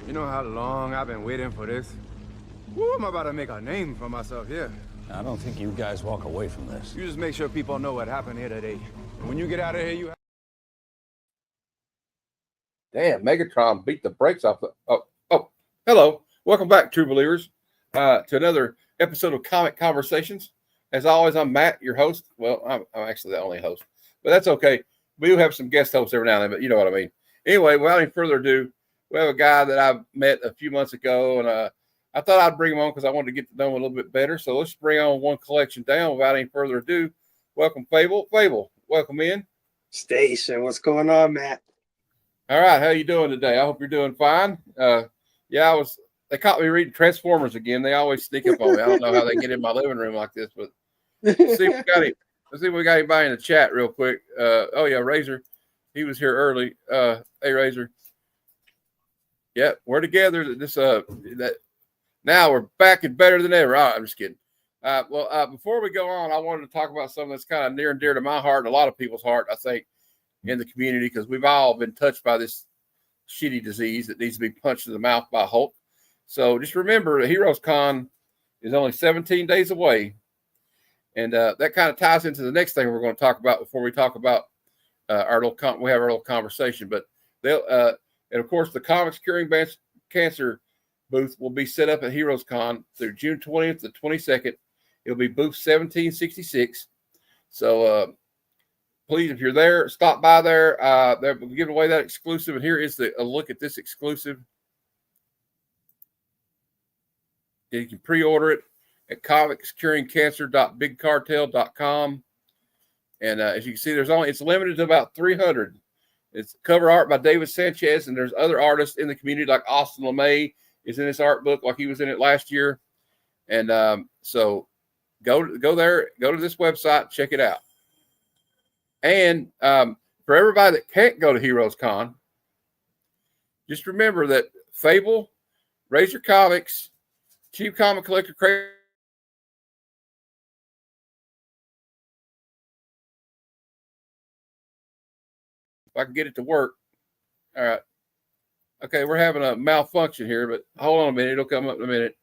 You know how long I've been waiting for this? Woo, I'm about to make a name for myself here. I don't think you guys walk away from this. You just make sure people know what happened here today. And when you get out of here, you... Damn, Megatron beat the brakes off the... Oh, hello. Welcome back, true believers, to another episode of Comic Conversations. As always, I'm Matt, your host. Well, I'm actually the only host, but that's okay. We do have some guest hosts every now and then, but you know what I mean. Anyway, without any further ado, we have a guy that I met a few months ago, and I thought I'd bring him on because I wanted to get to know him a little bit better. So let's bring on one collection down without any further ado. Welcome, Fable. Fable, welcome in. Station, what's going on, Matt? All right, how you doing today? I hope you're doing fine. Yeah, they caught me reading Transformers again. They always sneak up on me. I don't know how they get in my living room like this, but let's see if we got anybody in the chat real quick. Oh yeah, Razor, he was here early. Hey Razor. Yeah, we're together. Now we're back and better than ever. All right, I'm just kidding. Before we go on, I wanted to talk about something that's kind of near and dear to my heart and a lot of people's heart, I think, in the community, because we've all been touched by this shitty disease that needs to be punched in the mouth by Hulk. So just remember, the Heroes Con is only 17 days away. And that kind of ties into the next thing we're going to talk about before we talk about we have our little conversation. But and of course, the Comics Curing Cancer booth will be set up at Heroes Con through June 20th to 22nd. It'll be booth 1766. So please, if you're there, stop by there. They're giving away that exclusive. And here is a look at this exclusive. You can pre-order it at comicscuringcancer.bigcartel.com. And as you can see, it's limited to about 300. It's cover art by David Sanchez, and there's other artists in the community like Austin LeMay is in this art book, like he was in it last year. And so go there, go to this website, check it out. And for everybody that can't go to Heroes Con, just remember that Fable, Razor Comics, Cheap Comic Collector, Crazy. If I can get it to work. All right. Okay, we're having a malfunction here, but hold on a minute. It'll come up in a minute.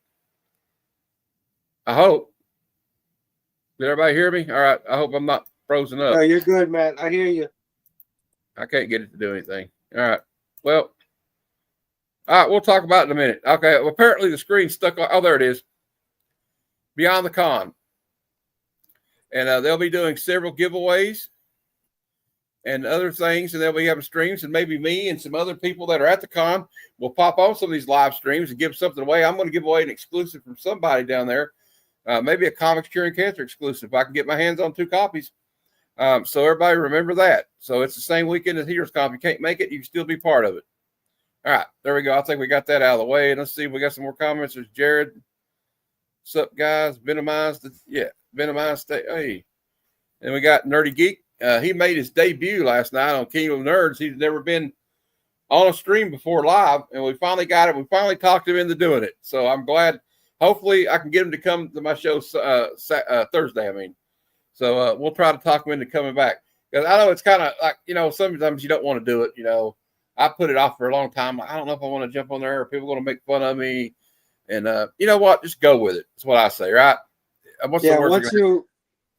I hope. Did everybody hear me? All right. I hope I'm not frozen up. No, you're good, Matt. I hear you. I can't get it to do anything. All right. Well, all right. We'll talk about it in a minute. Okay. Well, apparently the screen's stuck. Oh, there it is. Beyond the Con. And they'll be doing several giveaways and other things, and they'll be having streams, and maybe me and some other people that are at the con will pop on some of these live streams and give something away. I'm going to give away an exclusive from somebody down there, maybe a Comics Curing Cancer exclusive. If I can get my hands on 2 copies. So everybody remember that. So it's the same weekend as Heroes Con. If you can't make it, you can still be part of it. All right, there we go. I think we got that out of the way. And let's see if we got some more comments. There's Jared. What's up, guys? Venomized. Hey. And we got Nerdy Geek. He made his debut last night on King of Nerds. He's never been on a stream before live, and we finally got it. We finally talked him into doing it. So I'm glad. Hopefully, I can get him to come to my show Thursday. So we'll try to talk him into coming back, because I know it's kind of like, sometimes you don't want to do it. I put it off for a long time. I don't know if I want to jump on there, or people are going to make fun of me. And you know what? Just go with it. That's what I say, right?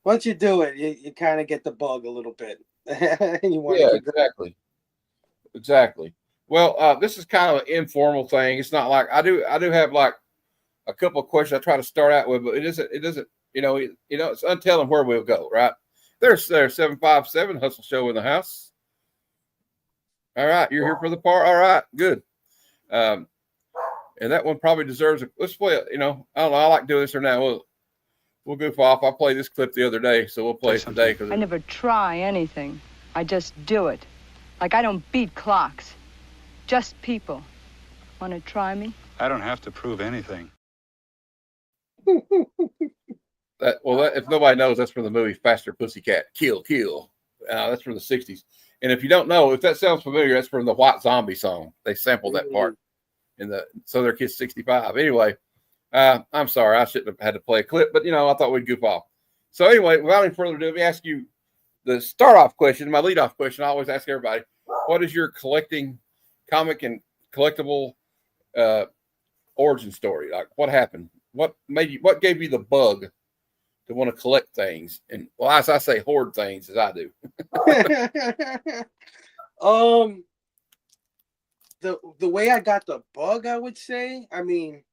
Once you do it, you kind of get the bug a little bit. Exactly. Well, this is kind of an informal thing. It's not like I do have like a couple of questions I try to start out with, but it isn't. It's untelling where we'll go. Right there's 757 Hustle Show in the house. All right, you're here for the part. All right, good. And that one probably deserves let's play it. I don't know. I like doing this or now. We'll goof off. I played this clip the other day, so we'll play it today. I never try anything. I just do it. Like I don't beat clocks. Just people. Want to try me? I don't have to prove anything. If nobody knows, that's from the movie Faster Pussycat. Kill, kill. That's from the 60s. And if you don't know, if that sounds familiar, that's from the White Zombie song. They sampled that part in the So Their Kids 65. Anyway. I'm sorry, I shouldn't have had to play a clip, but I thought we'd goof off. So anyway, without any further ado, let me ask you the start-off question, my lead-off question. I always ask everybody, what is your collecting comic and collectible origin story? Like, what happened? What gave you the bug to want to collect things? And well, as I say, hoard things as I do. The way I got the bug, I would say, I mean,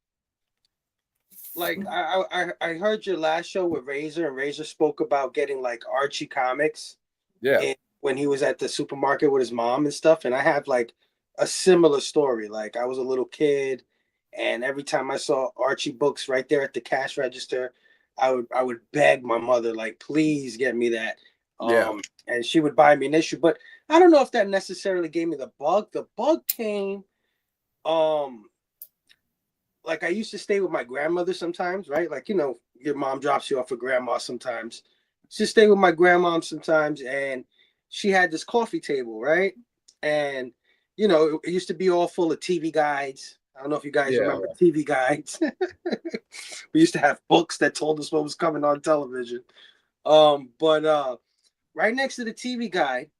like I heard your last show with Razor, and Razor spoke about getting like Archie comics. Yeah. When he was at the supermarket with his mom and stuff. And I have like a similar story. Like I was a little kid, and every time I saw Archie books right there at the cash register, I would beg my mother, like, please get me that. And she would buy me an issue. But I don't know if that necessarily gave me the bug. The bug came, like I used to stay with my grandmother sometimes, right? Like, you know, your mom drops you off with grandma sometimes. She stay with my grandma sometimes, and she had this coffee table, right? And, you know, it used to be all full of TV guides. I don't know if you guys remember TV guides. We used to have books that told us what was coming on television. But right next to the TV guide,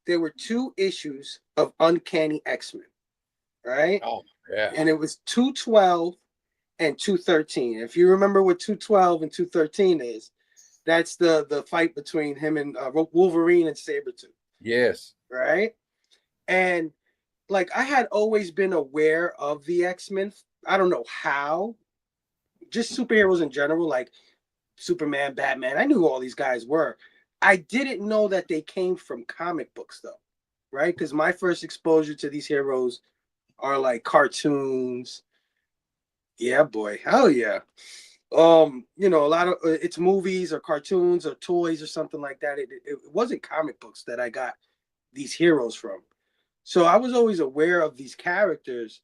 there were 2 issues of Uncanny X-Men, right? Oh, yeah. And it was 212 and 213. If you remember what 212 and 213 is, that's the fight between him and Wolverine and Sabretooth. Yes. Right? And like I had always been aware of the X-Men. I don't know how. Just superheroes in general, like Superman, Batman. I knew who all these guys were. I didn't know that they came from comic books though. Right? Because my first exposure to these heroes are like cartoons. Yeah, boy. Hell yeah. You know, a lot of it's movies or cartoons or toys or something like that. It wasn't comic books that I got these heroes from. So I was always aware of these characters,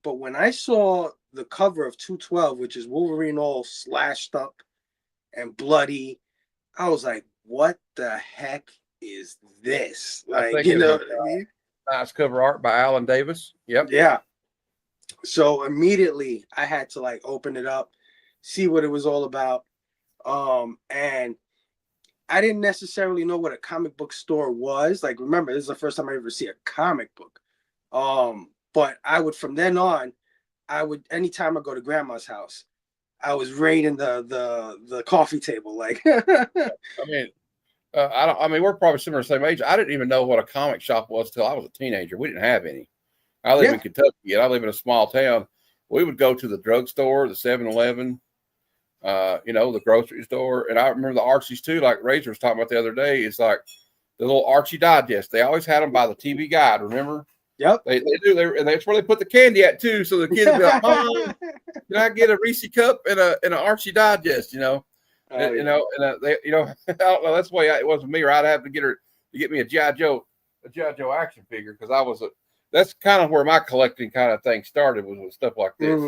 but when I saw the cover of 212, which is Wolverine all slashed up and bloody, I was like, what the heck is this? Like, you know what I mean? Nice cover art by Alan Davis. Yep. Yeah. So immediately I had to like open it up, see what it was all about. And I didn't necessarily know what a comic book store was. Like, remember, this is the first time I ever see a comic book. But I would, from then on, anytime I go to grandma's house, I was raiding the coffee table. Like, I mean, we're probably similar, same age. I didn't even know what a comic shop was till I was a teenager. We didn't have any. I live in Kentucky, and I live in a small town. We would go to the drugstore, the 7-Eleven, you know, the grocery store. And I remember the Archies too, like Razor was talking about the other day. It's like the little Archie Digest. They always had them by the TV guide, remember? Yep. They do. And that's where they put the candy at too. So the kids would be like, Mom, can I get a Reese cup and an Archie Digest, you know? You know, and they, you know, I don't know, that's the way it was with me, or I'd have to get me a G.I. Joe action figure, because that's kind of where my collecting kind of thing started, was with stuff like this.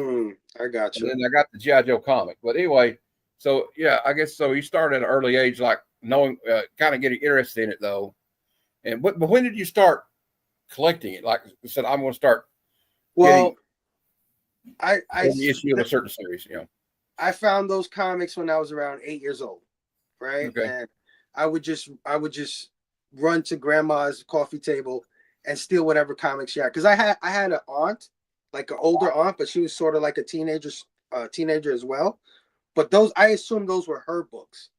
I got you. And then I got the G.I. Joe comic. But anyway, so yeah, I guess so. You started at an early age, like knowing, kind of getting interested in it though. But when did you start collecting it? Like I said, I'm going to start. Well, I the issue of a certain series, you know. I found those comics when I was around 8 years old, right? Okay. And I would just run to grandma's coffee table and steal whatever comics she had. Because I had an aunt, like an older aunt, but she was sort of like a teenager as well. But I assumed those were her books.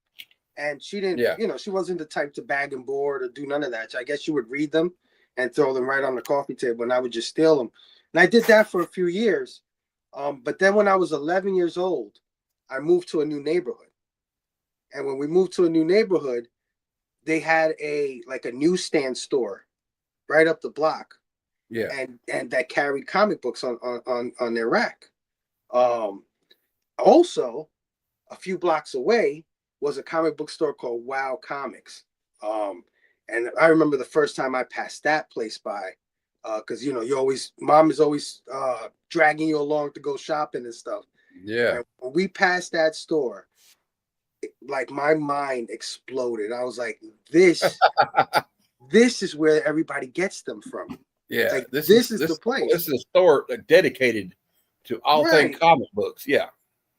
And she didn't, you know, she wasn't the type to bag and board or do none of that. So I guess she would read them and throw them right on the coffee table, and I would just steal them. And I did that for a few years. But then when I was 11 years old, I moved to a new neighborhood. And when we moved to a new neighborhood, they had a newsstand store right up the block. Yeah. And that carried comic books on their rack. Also, a few blocks away was a comic book store called Wow Comics. And I remember the first time I passed that place by, because, you know, mom is always dragging you along to go shopping and stuff. Yeah. And when we passed that store, like my mind exploded. I was like, this is where everybody gets them from. Yeah. Like, this is the place. This is a store dedicated to all things comic books. Yeah.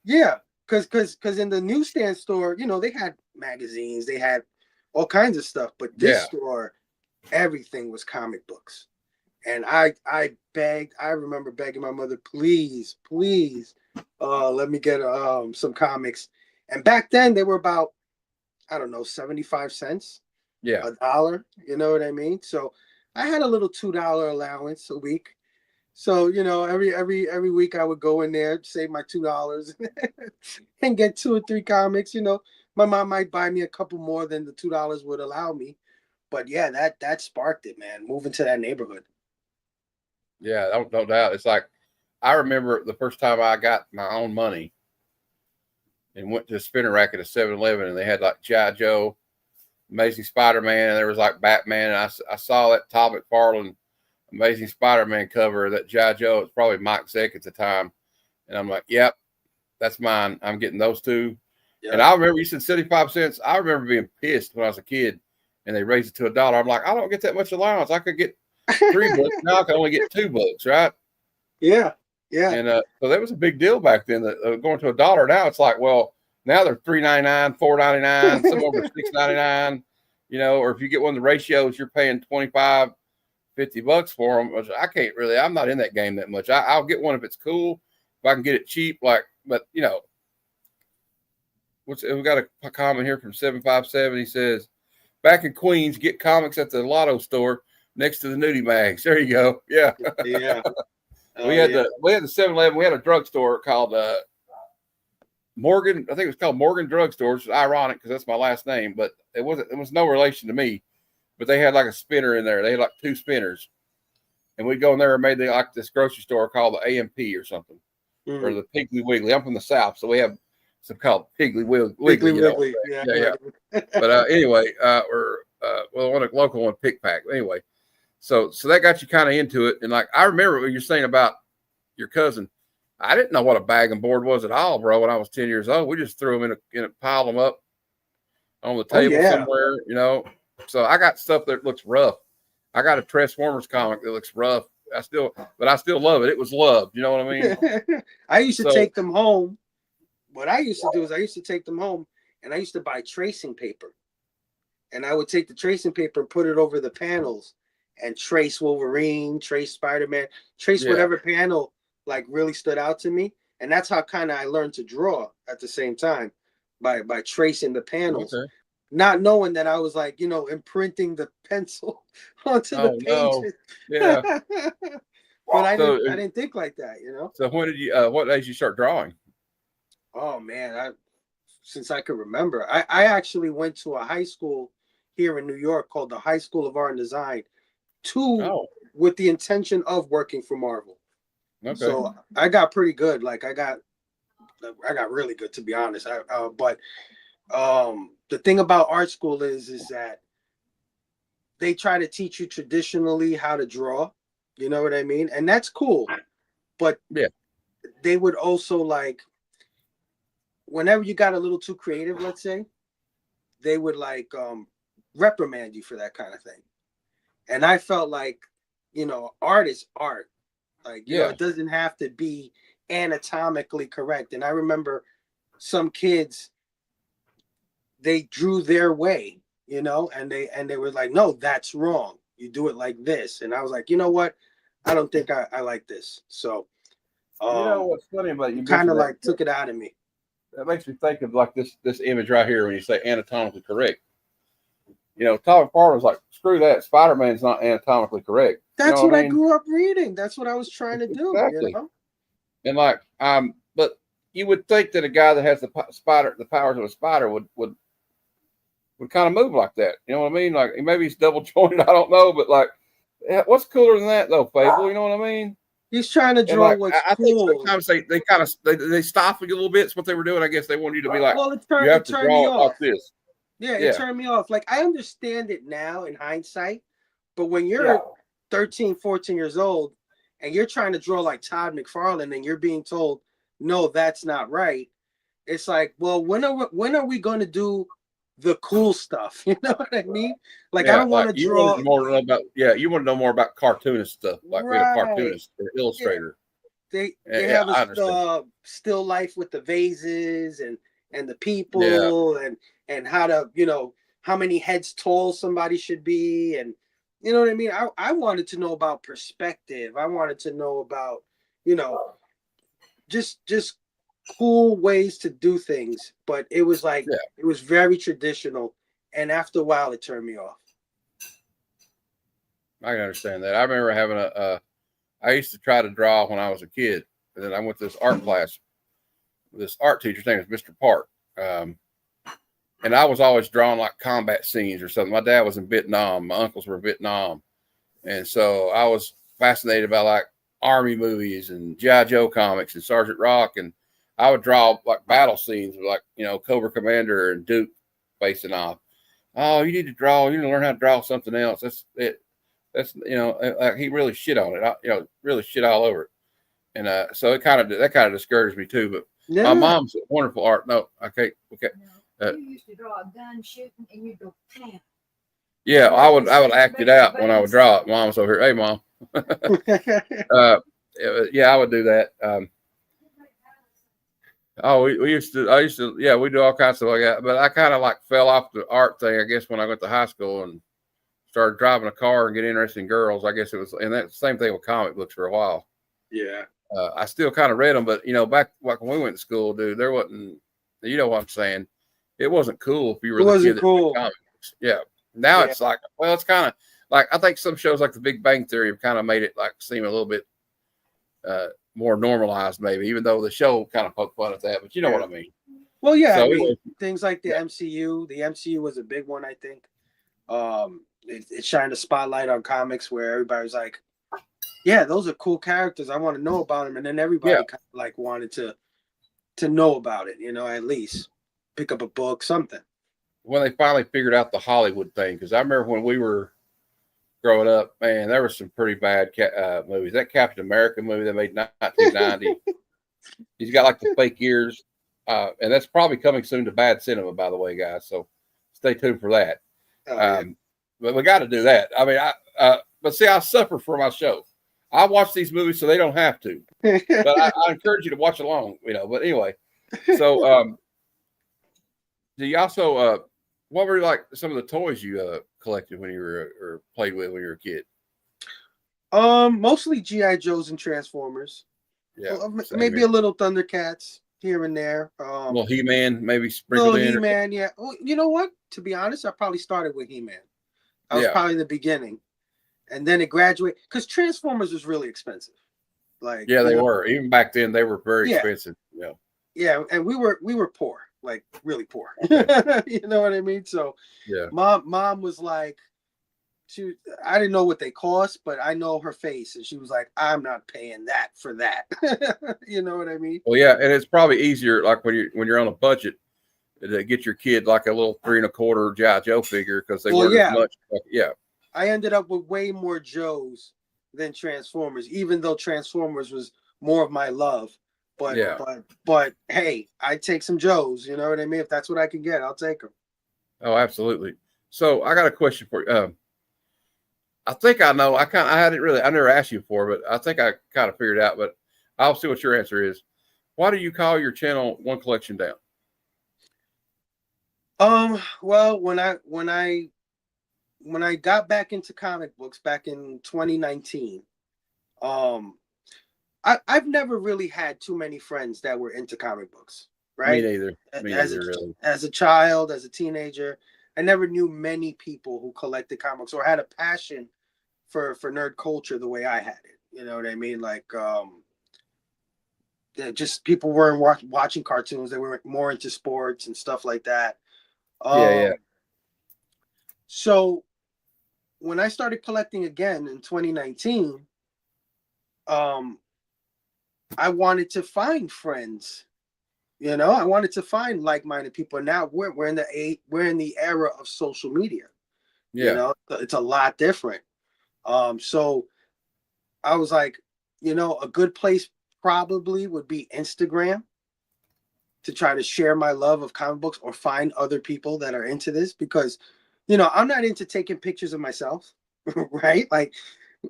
Yeah. Because in the newsstand store, you know, they had magazines, they had all kinds of stuff, but this store, everything was comic books. And I begged. I remember begging my mother, please, please, let me get some comics. And back then they were about, I don't know, 75 cents, Yeah. $1. You know what I mean? So I had a little $2 allowance a week. So every week I would go in there, save my $2, and get 2 or 3 comics. My mom might buy me a couple more than the $2 would allow me, but yeah, that sparked it, man. Moving to that neighborhood. Yeah, no doubt. It's like I remember the first time I got my own money and went to a spinner rack at a 7-Eleven, and they had like G.I. Joe, Amazing Spider-Man, and there was like Batman. And I saw that Todd McFarlane Amazing Spider-Man cover, that G.I. Joe. It's probably Mike Zeck at the time. And I'm like, yep, that's mine. I'm getting those two. Yeah. And I remember you said 75 cents. I remember being pissed when I was a kid and they raised it to $1. I'm like, I don't get that much allowance. I could get 3 books. Now I can only get 2 books, right? Yeah. Yeah. And so that was a big deal back then. That going to $1 now, it's like, well, now they're $3.99, $4.99, some of them are $6.99, or if you get one of the ratios, you're paying $25, $50 for them. Which I can't really, I'm not in that game that much. I'll get one if it's cool, if I can get it cheap, but we got a comment here from 757. He says, back in Queens, get comics at the Lotto store next to the nudie mags. There you go. Yeah. Yeah. We had the 7-Eleven. We had a drugstore called Morgan. I think it was called Morgan Drugstore, which is ironic because that's my last name, but it was no relation to me. But they had like a spinner in there. They had like 2 spinners, and we'd go in there and made like this grocery store called the AMP or something, or the Piggly Wiggly. I'm from the South, so we have some called Piggly Wiggly. Wiggly. Yeah. But anyway, one a local one, Pick Pack. Anyway, so that got you kind of into it, and like I remember what you're saying about your cousin. I didn't know what a bag and board was at all, bro. When I was 10 years old, we just threw them in a pile them up on the table somewhere, So I got stuff that looks rough. I got a Transformers comic that looks rough. But I still love it. It was loved. You know what I mean? I used to take them home. What I used to do is I used to take them home and I used to buy tracing paper. And I would take the tracing paper and put it over the panels and trace Wolverine, trace Spider-Man, trace whatever panel like really stood out to me. And that's how kind of I learned to draw at the same time by tracing the panels. Okay. Not knowing that I was like, imprinting the pencil onto the pages. No. Yeah. But I didn't think like that, So when did you what age did you start drawing? Oh man, since I could remember. I actually went to a high school here in New York called the High School of Art and Design with the intention of working for Marvel. Okay. So I got pretty good. Like I got really good, to be honest. But the thing about art school is that they try to teach you traditionally how to draw. You know what I mean? And that's cool. But they would also like, whenever you got a little too creative, let's say, they would like reprimand you for that kind of thing. And I felt like, art is art. Like, it doesn't have to be anatomically correct. And I remember some kids, they drew their way, and they were like, no, that's wrong. You do it like this. And I was like, you know what? I don't think I like this. So, what's funny about you? Kind of like took it out of me. That makes me think of like this image right here when you say anatomically correct. Todd McFarlane was like, screw that. Spider-Man's not anatomically correct. That's what I grew up reading. That's what I was trying to do. Exactly. And like, but you would think that a guy that has the powers of a spider would kind of move like that. You know what I mean? Like maybe he's double jointed. I don't know, but like, what's cooler than that though, Fable? You know what I mean? He's trying to draw what's I cool. think sometimes they kind of they stop you a little bit. It's what they were doing. I guess they wanted you to be like, well, you have to draw like this. Yeah, it turned me off. Like I understand it now in hindsight, but when you're 13, 14 years old and you're trying to draw like Todd McFarlane and you're being told, no, that's not right. It's like, well, when are we going to do the cool stuff? You know what I mean? Like I don't want to draw more about. You want to know more about cartoonist stuff, like being a cartoonist or illustrator. They have a still life with the vases and the people and how to how many heads tall somebody should be and You know what I mean? I wanted to know about perspective. I wanted to know about, you know, just cool ways to do things. But it was like Yeah. it was very traditional, and after a while, it turned me off. I can understand that. I remember having I used to try to draw when I was a kid, and then I went to this art class. This art teacher's name was Mr. Park. And I was always drawing like combat scenes or something. My dad was in Vietnam. My uncles were in Vietnam. And so I was fascinated by like Army movies and G.I. Joe comics and Sergeant Rock. And I would draw like battle scenes with like, you know, Cobra Commander and Duke facing off. Oh, you need to learn how to draw something else. That's it. That's, you know, like he really shit on it. You know, really shit all over it. And so that kind of discouraged me too. But Yeah. my mom's a wonderful art. No, okay. You used to draw a gun shooting and you'd go, "Pam." Yeah, I would act it out when I would draw it. Mom's over here. Hey, Mom. Yeah, I would do that. We used to, yeah, we do all kinds of stuff like that. But I kind of like fell off the art thing, I guess, when I went to high school and started driving a car and getting interested in girls. I guess it was, and that same thing with comic books for a while. Yeah. I still kind of read them, but you know, back like when we went to school, dude, there wasn't, you know what I'm saying? It wasn't cool if you were It the wasn't kid that cool. read comic books. Yeah. Now it's like, well, it's kind of like, I think some shows like The Big Bang Theory have kind of made it like seem a little bit more normalized, maybe, even though the show kind of poked fun at that. But you know what I mean? Well, yeah, So I it mean, was- things like the MCU. The MCU was a big one, I think. It shined a spotlight on comics where everybody was like, "Yeah, those are cool characters. I want to know about them." And then everybody kind of like wanted to know about it. You know, at least pick up a book, something. When they finally figured out the Hollywood thing, because I remember when we were growing up, man, there were some pretty bad movies. That Captain America movie they made in 1990. He's got like the fake ears, and that's probably coming soon to bad cinema, by the way, guys. So stay tuned for that. But we got to do that. I mean, but see, I suffer for my show. I watch these movies so they don't have to. But I encourage you to watch along, you know. But anyway, so do you also what were like some of the toys you collected when you were or played with when you were a kid? Mostly GI Joes and Transformers. Yeah, Maybe a little Thundercats here and there. A little He-Man, maybe sprinkled in. He-Man, yeah. Well, you know what? To be honest, I probably started with He-Man. I was probably the beginning, and then it graduated because Transformers was really expensive. Like, yeah, they were. Even back then, they were very expensive. Yeah, yeah, and we were poor, like really poor. You know what I mean? So, yeah, mom was like, I didn't know what they cost, but I know her face, and she was like, "I'm not paying that for that." You know what I mean? Well, yeah, and it's probably easier, like when you're on a budget, to get your kid like a little 3 1/4 G.I. Joe figure because they weren't as much. Yeah, I ended up with way more Joes than Transformers, even though Transformers was more of my love. But hey, I take some Joes. You know what I mean? If that's what I can get, I'll take them. Oh, absolutely. So I got a question for you. I think I know. I never asked you before, but I think I kind of figured it out. But I'll see what your answer is. Why do you call your channel One Collection Down? Well, when I got back into comic books back in 2019, I've never really had too many friends that were into comic books, right? Me neither. Really. As a child, as a teenager, I never knew many people who collected comics or had a passion for nerd culture the way I had it. You know what I mean? Like, just people weren't watching cartoons. They were more into sports and stuff like that. Yeah. So when I started collecting again in 2019, I wanted to find friends. You know, I wanted to find like-minded people. Now we're in the era of social media. Yeah. You know, it's a lot different. So I was like, you know, a good place probably would be Instagram to try to share my love of comic books or find other people that are into this because, you know, I'm not into taking pictures of myself, right? Like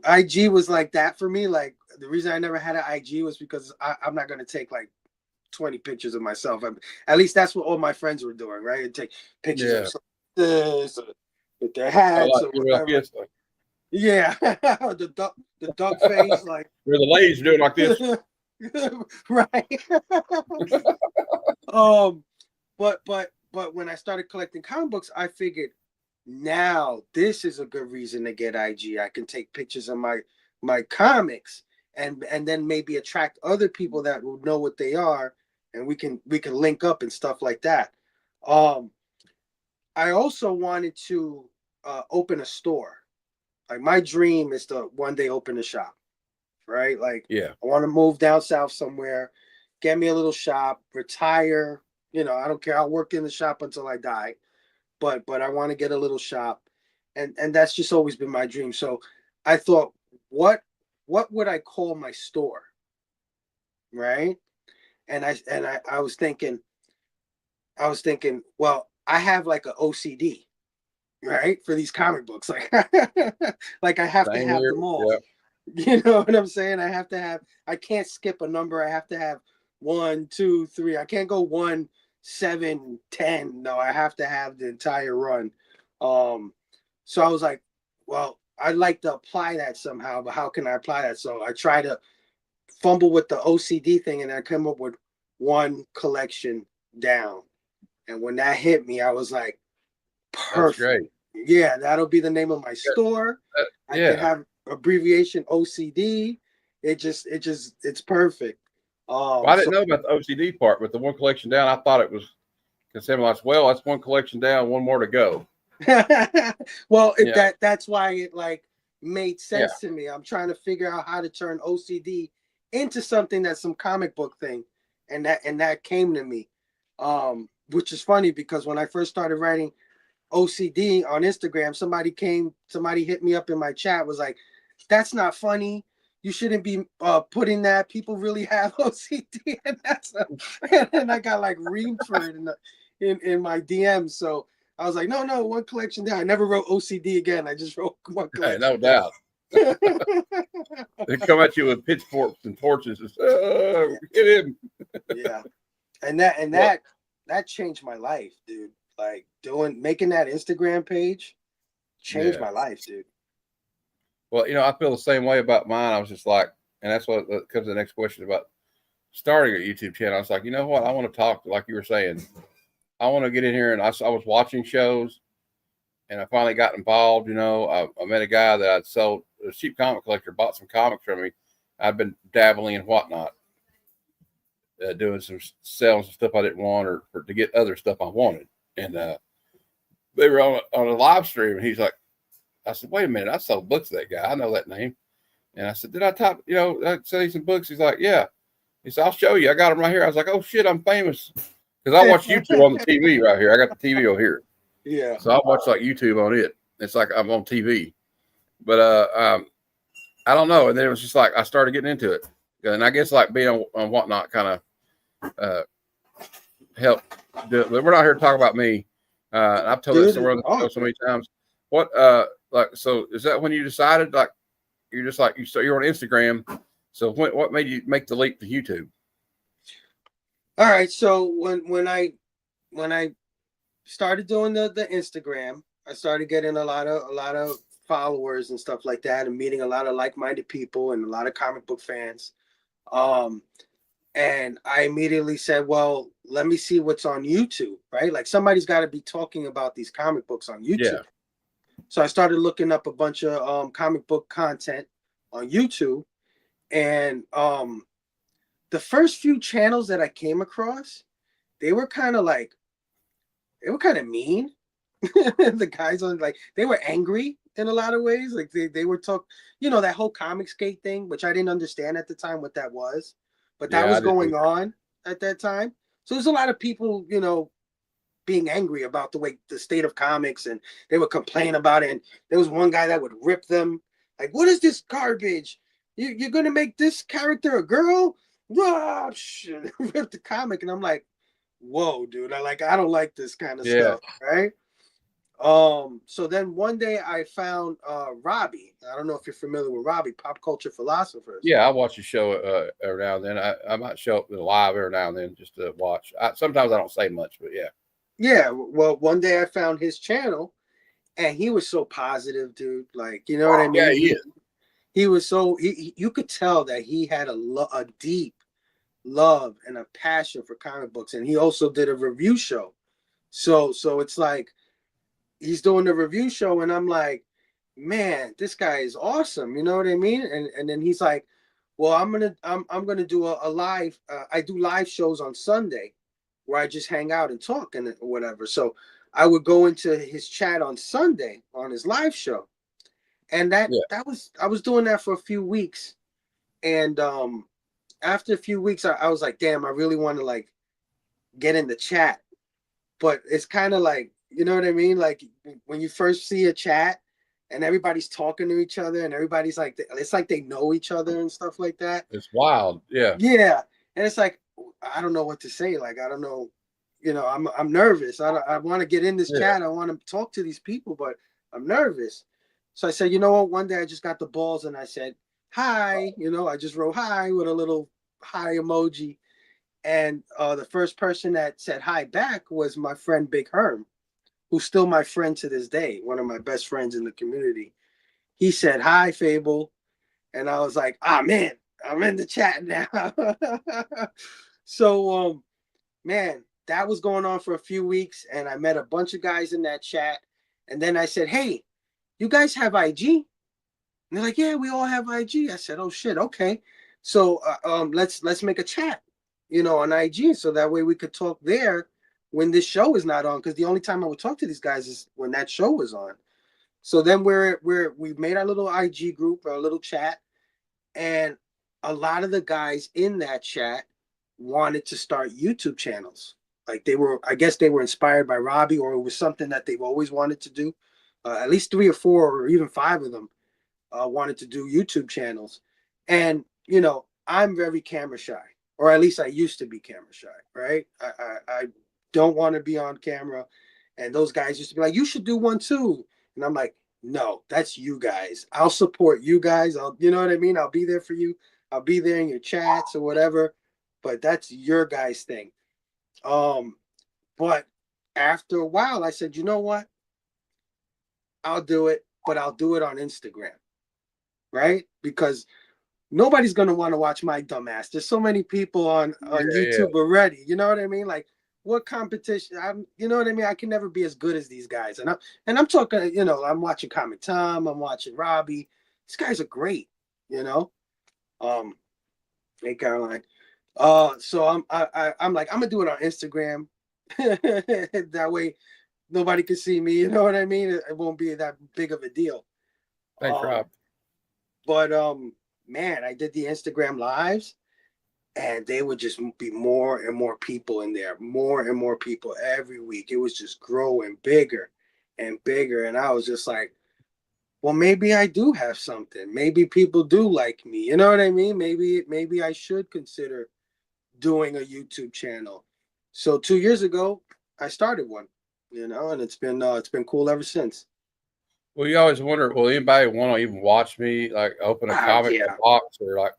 IG was like that for me. Like the reason I never had an IG was because I'm not going to take like 20 pictures of myself. At least that's what all my friends were doing, right? And take pictures of this with their hats or whatever. Yeah, the duck face, like Where the ladies are doing like this. right. But when I started collecting comic books, I figured now this is a good reason to get IG. I can take pictures of my comics and then maybe attract other people that will know what they are, and we can link up and stuff like that. I also wanted to open a store. Like my dream is to one day open a shop, right? Like Yeah. I want to move down south somewhere, get me a little shop, retire. You know, I don't care. I'll work in the shop until I die, but I want to get a little shop, and that's just always been my dream. So I thought, what would I call my store, right? And I was thinking, well, I have like an OCD, right, for these comic books, like like I have to Same have here. them all. Yep. You know what I'm saying? I can't skip a number. I have to have 1, 2, 3. I can't go 1, 7, 10. No, I have to have the entire run. So I was like, well, I'd like to apply that somehow, but how can I apply that? So I try to fumble with the OCD thing, and I come up with one collection down. And when that hit me, I was like, perfect. That's great. Yeah, that'll be the name of my store. I can have abbreviation OCD. It's perfect. Well, I didn't know about the OCD part, but the one collection down, I thought it was considered well, that's one collection down, one more to go. Well, that's why it like made sense to me. I'm trying to figure out how to turn OCD into something that's some comic book thing, and that came to me, which is funny because when I first started writing OCD on Instagram, somebody hit me up in my chat, was like, that's not funny, you shouldn't be putting that, people really have OCD, and I got like reamed for it in my DMs. So I was like, no, one collection down. I never wrote OCD again. I just wrote one collection. Hey, no doubt. They come at you with pitchforks and torches and get him. Yeah, and that changed my life, dude. Like making that Instagram page changed my life, dude. Well, I feel the same way about mine. I was just like, and that's what comes to the next question about starting a YouTube channel. I was like, you know what? I want to talk, like you were saying. I want to get in here, and I was watching shows, and I finally got involved. I met a guy that I'd sold, a cheap comic collector, bought some comics from me. I'd been dabbling and whatnot, doing some selling some stuff I didn't want, or to get other stuff I wanted. And they were on a live stream, and he's like, I said, wait a minute, I sold books to that guy. I know that name. And I said, did I type, I sell you some books? He's like, yeah. He said, I'll show you. I got them right here. I was like, oh shit, I'm famous. Because I watch YouTube on the TV right here. I got the TV over here. Yeah. So I watch like YouTube on it. It's like I'm on TV. But I don't know. And then it was just like I started getting into it. And I guess like being on Whatnot kind of helped do it. But we're not here to talk about me. I've told this story on the show so many times. What so is that when you decided, like, you're just like, you're on Instagram, so what made you make the leap to YouTube? All right, so when I started doing the Instagram, I started getting a lot of followers and stuff like that, and meeting a lot of like-minded people and a lot of comic book fans. And I immediately said, well, let me see what's on YouTube, right? Like somebody's got to be talking about these comic books on YouTube. Yeah. So I started looking up a bunch of comic book content on YouTube, and the first few channels that I came across, they were kind of mean. The guys on, like, they were angry in a lot of ways. Like they were that whole Comicsgate thing, which I didn't understand at the time what that was, but that was going on at that time. So there's a lot of people, being angry about the state of comics, and they would complain about it. And there was one guy that would rip them, like, what is this garbage? You're gonna make this character a girl? Rip the comic. And I'm like, whoa, dude, I don't like this kind of stuff, right? So then one day I found Robbie. I don't know if you're familiar with Robbie, Pop Culture Philosophers. Yeah, I watch the show every now and then. I might show up live every now and then just to watch. Sometimes I don't say much, but yeah. Yeah, well, one day I found his channel, and he was so positive, dude. Like, you know what I mean? Yeah, he is. He was so you could tell that he had a deep love and a passion for comic books, and he also did a review show. So it's like he's doing the review show, and I'm like, man, this guy is awesome. You know what I mean? And then he's like, well, I'm gonna do a live. I do live shows on Sunday, where I just hang out and talk and whatever. So I would go into his chat on Sunday on his live show, and that was I was doing that for a few weeks, and after a few weeks, I was like, damn, I really want to like get in the chat, but it's kind of like, you know what I mean? Like when you first see a chat and everybody's talking to each other and everybody's like, it's like they know each other and stuff like that. It's wild. Yeah. Yeah. And it's like, I don't know what to say. Like, I don't know, you know, I'm nervous. I want to get in this chat. I want to talk to these people, but I'm nervous. So I said, you know what? One day I just got the balls and I said, hi, you know, I just wrote hi with a little hi emoji. And the first person that said hi back was my friend Big Herm, who's still my friend to this day, one of my best friends in the community. He said, hi, Fable. And I was like, ah, man, I'm in the chat now. So, man, that was going on for a few weeks. And I met a bunch of guys in that chat. And then I said, hey, you guys have IG? And they're like, yeah, we all have IG. I said, oh, shit, okay. So let's make a chat, you know, on IG, so that way we could talk there when this show is not on, because the only time I would talk to these guys is when that show was on. So then we made our little IG group, our little chat, and a lot of the guys in that chat wanted to start YouTube channels. Like I guess they were inspired by Robbie, or it was something that they've always wanted to do. At least 3 or 4 or even 5 of them wanted to do YouTube channels. And, you know, I'm very camera shy, or at least I used to be camera shy, right? I don't want to be on camera. And those guys used to be like, you should do one too. And I'm like, no, that's you guys. I'll support you guys. You know what I mean? I'll be there for you. I'll be there in your chats or whatever, but that's your guys' thing. But after a while, I said, you know what? I'll do it, but I'll do it on Instagram, right? Because nobody's going to want to watch my dumbass. There's so many people on YouTube already. You know what I mean? Like, what competition? You know what I mean? I can never be as good as these guys. And I'm talking, you know, I'm watching Comic Tom, I'm watching Robbie. These guys are great, you know. Hey Caroline. So I'm like, I'm gonna do it on Instagram. That way nobody can see me, you know what I mean? It won't be that big of a deal. Thanks, Rob. But man, I did the Instagram lives, and they would just be more and more people in there, more and more people every week. It was just growing bigger and bigger. And I was just like, well, maybe I do have something. Maybe people do like me. You know what I mean? Maybe I should consider doing a YouTube channel. So 2 years ago, I started one, you know, and it's been cool ever since. Well, you always wonder, will anybody want to even watch me, like open a comic box or like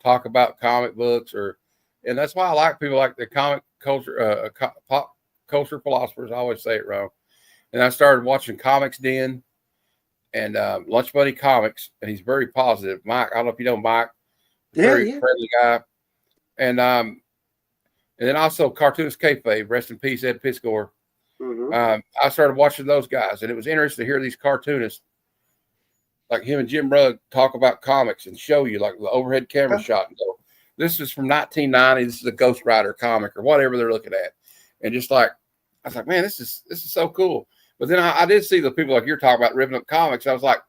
talk about comic books, and that's why I like people like the comic culture, pop culture philosophers. I always say it wrong. And I started watching Comics Den and Lunch Buddy Comics, and he's very positive. Mike, I don't know if you know Mike, very friendly guy. And then also Cartoonist Kayfabe, rest in peace, Ed Piscor. Mm-hmm. I started watching those guys, and it was interesting to hear these cartoonists like him and Jim Rugg talk about comics and show you like the overhead camera shot and go, this is from 1990. This is a Ghost Rider comic or whatever they're looking at. And just like, I was like, man, this is so cool. But then I did see the people like you're talking about ripping up comics. I was like,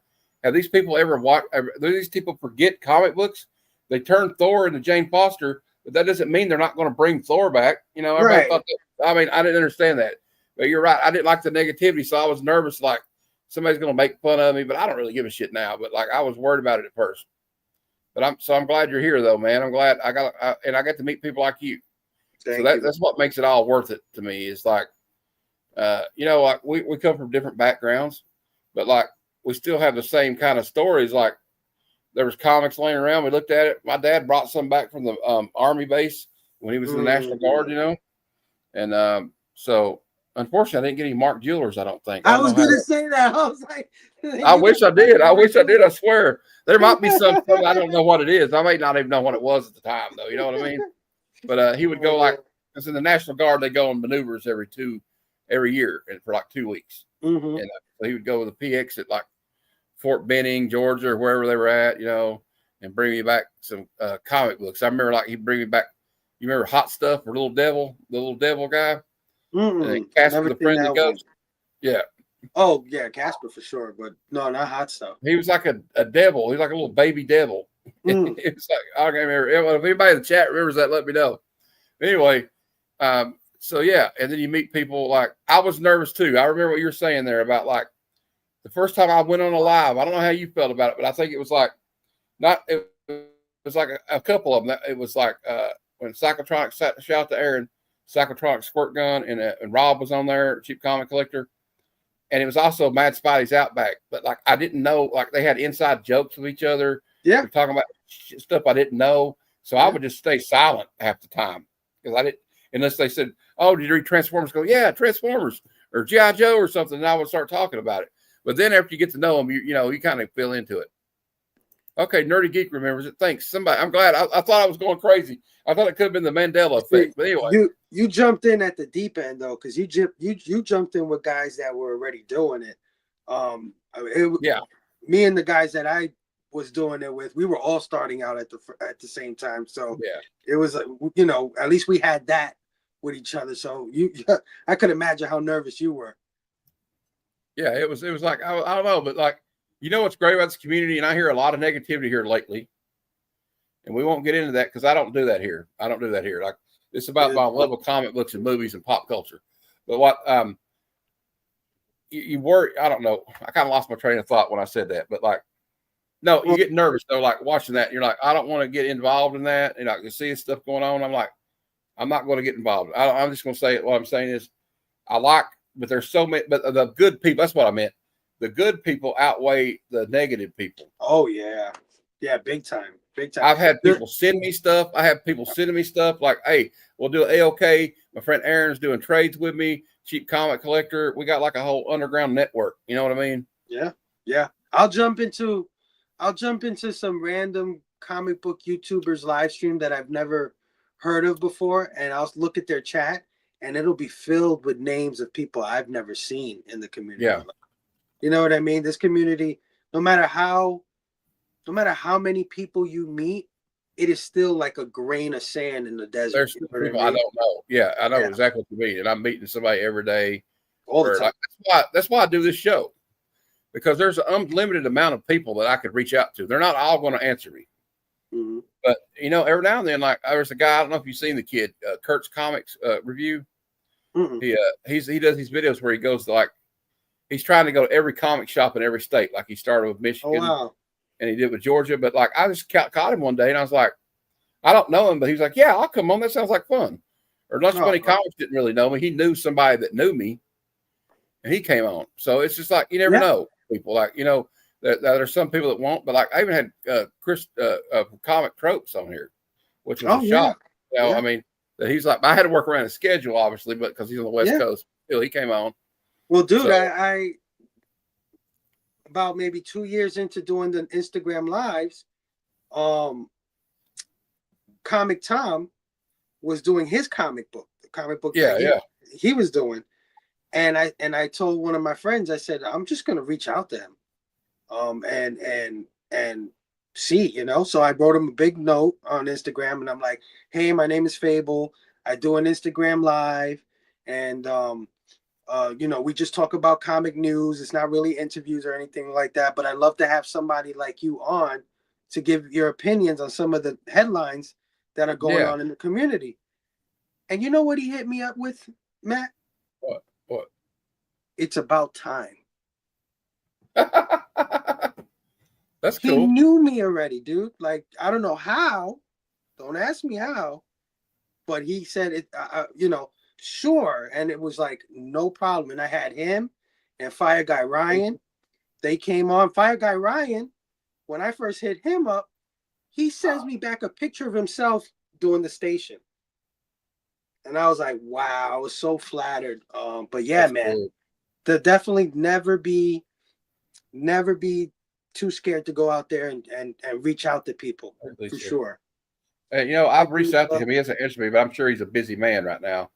have these people ever watched? Do these people forget comic books? They turn Thor into Jane Foster, but that doesn't mean they're not going to bring Thor back. You know, everybody thought that, I mean, I didn't understand that. But you're right. I didn't like the negativity, so I was nervous, like somebody's going to make fun of me. But I don't really give a shit now. But like I was worried about it at first. But I'm glad you're here, though, man. I'm glad I got to meet people like you. That's what makes it all worth it to me. Is like, you know, like we come from different backgrounds, but like we still have the same kind of stories. Like there was comics laying around. We looked at it. My dad brought some back from the Army base when he was in the National Guard, you know, and so Unfortunately, I didn't get any Mark Jewelers. I don't think. I don't was know how gonna that- say that. I was like, I wish I did. I wish I did. I swear. There might be something. I don't know what it is. I may not even know what it was at the time, though. You know what I mean? But he would go like, because in the National Guard, they go on maneuvers every year and for like 2 weeks. Mm-hmm. And so he would go with a PX at like Fort Benning, Georgia, or wherever they were at, and bring me back some comic books. I remember like he'd bring me back. You remember Hot Stuff or the little devil guy? And Casper Never the seen Friendly that Ghost. Yeah. Oh yeah, Casper for sure, but no, not Hot Stuff. He was like a devil. He's like a little baby devil. It's like, I can't remember. If anybody in the chat remembers that, let me know. Anyway, so yeah, and then you meet people like, I was nervous too. I remember what you were saying there about like the first time I went on a live. I don't know how you felt about it, but I think it was like it was like a couple of them. It was like when Cyclotronic shout out to Aaron, Cyclotronic Squirt Gun, and Rob was on there, Cheap Comic Collector. And it was also Mad Spidey's Outback, but like I didn't know, like they had inside jokes with each other. Yeah, They're talking about stuff I didn't know, so I would just stay silent half the time because I didn't, unless they said, "Oh, did you read Transformers?" Go, yeah, Transformers or GI Joe or something, and I would start talking about it. But then after you get to know them, you kind of feel into it. Okay, Nerdy Geek remembers it. Thanks, somebody. I'm glad. I thought I was going crazy. I thought it could have been the Mandela effect. But anyway, you jumped in at the deep end though, because you jumped in with guys that were already doing it. Yeah. Me and the guys that I was doing it with, we were all starting out at the same time. So yeah, it was at least we had that with each other. So I could imagine how nervous you were. Yeah, it was like I don't know, but like what's great about this community, and I hear a lot of negativity here lately. And we won't get into that because I don't do that here. Like it's about my love of comic books and movies and pop culture. But what you worry, I don't know. I kind of lost my train of thought when I said that. But like, no, you get nervous though, like watching that. You're like, I don't want to get involved in that. And I can see stuff going on. I'm like, I'm not going to get involved. I'm just going to say it. What I'm saying is, but there's so many. But the good people. That's what I meant. The good people outweigh the negative people. Oh yeah, big time. I've had people send me stuff. I have people sending me stuff like, hey, we'll do AOK. My friend Aaron's doing trades with me. Cheap Comic Collector. We got like a whole underground network. You know what I mean? Yeah. I'll jump into some random comic book YouTubers live stream that I've never heard of before, and I'll look at their chat, and it'll be filled with names of people I've never seen in the community. Yeah. You know what I mean? This community, no matter how many people you meet, it is still like a grain of sand in the desert. There's people I don't know. Yeah, I know exactly what you mean. And I'm meeting somebody every day. All the time. That's why I do this show. Because there's an unlimited amount of people that I could reach out to. They're not all going to answer me. Mm-hmm. But, every now and then, like, there's a guy, I don't know if you've seen the kid, Kurt's Comics review. Mm-hmm. He does these videos where he goes to, like, he's trying to go to every comic shop in every state. Like, he started with Michigan. Oh, wow. And he did with Georgia. But, like, I just caught him one day, and I was like, I don't know him. But he's like, yeah, I'll come on. That sounds like fun. Or Lunch Money Comics didn't really know me. He knew somebody that knew me. And he came on. So it's just like, you never know people. Like, there's some people that won't. But, like, I even had Chris Comic Tropes on here, which was a shock. I mean, that he's like, I had to work around his schedule, obviously, but because he's on the West Coast. Still, he came on. Well, dude, I about maybe 2 years into doing the Instagram lives, Comic Tom was doing his comic book, the comic book he was doing. And I told one of my friends, I said, I'm just gonna reach out to him. And see, So I wrote him a big note on Instagram, and I'm like, hey, my name is Fable. I do an Instagram live, and we just talk about comic news. It's not really interviews or anything like that, but I love to have somebody like you on to give your opinions on some of the headlines that are going on in the community. And you know what he hit me up with, Matt? What? It's about time. That's cool. He knew me already, dude. Like, I don't know how. Don't ask me how. But he said it, sure. And it was like, no problem. And I had him and Fire Guy Ryan. They came on. Fire Guy Ryan, when I first hit him up, he sends me back a picture of himself doing the station. And I was like, wow, I was so flattered. But yeah, That's man, cool. to definitely never be too scared to go out there and reach out to people At least, for yeah. sure. And, I've reached out to him. He hasn't answered me, but I'm sure he's a busy man right now.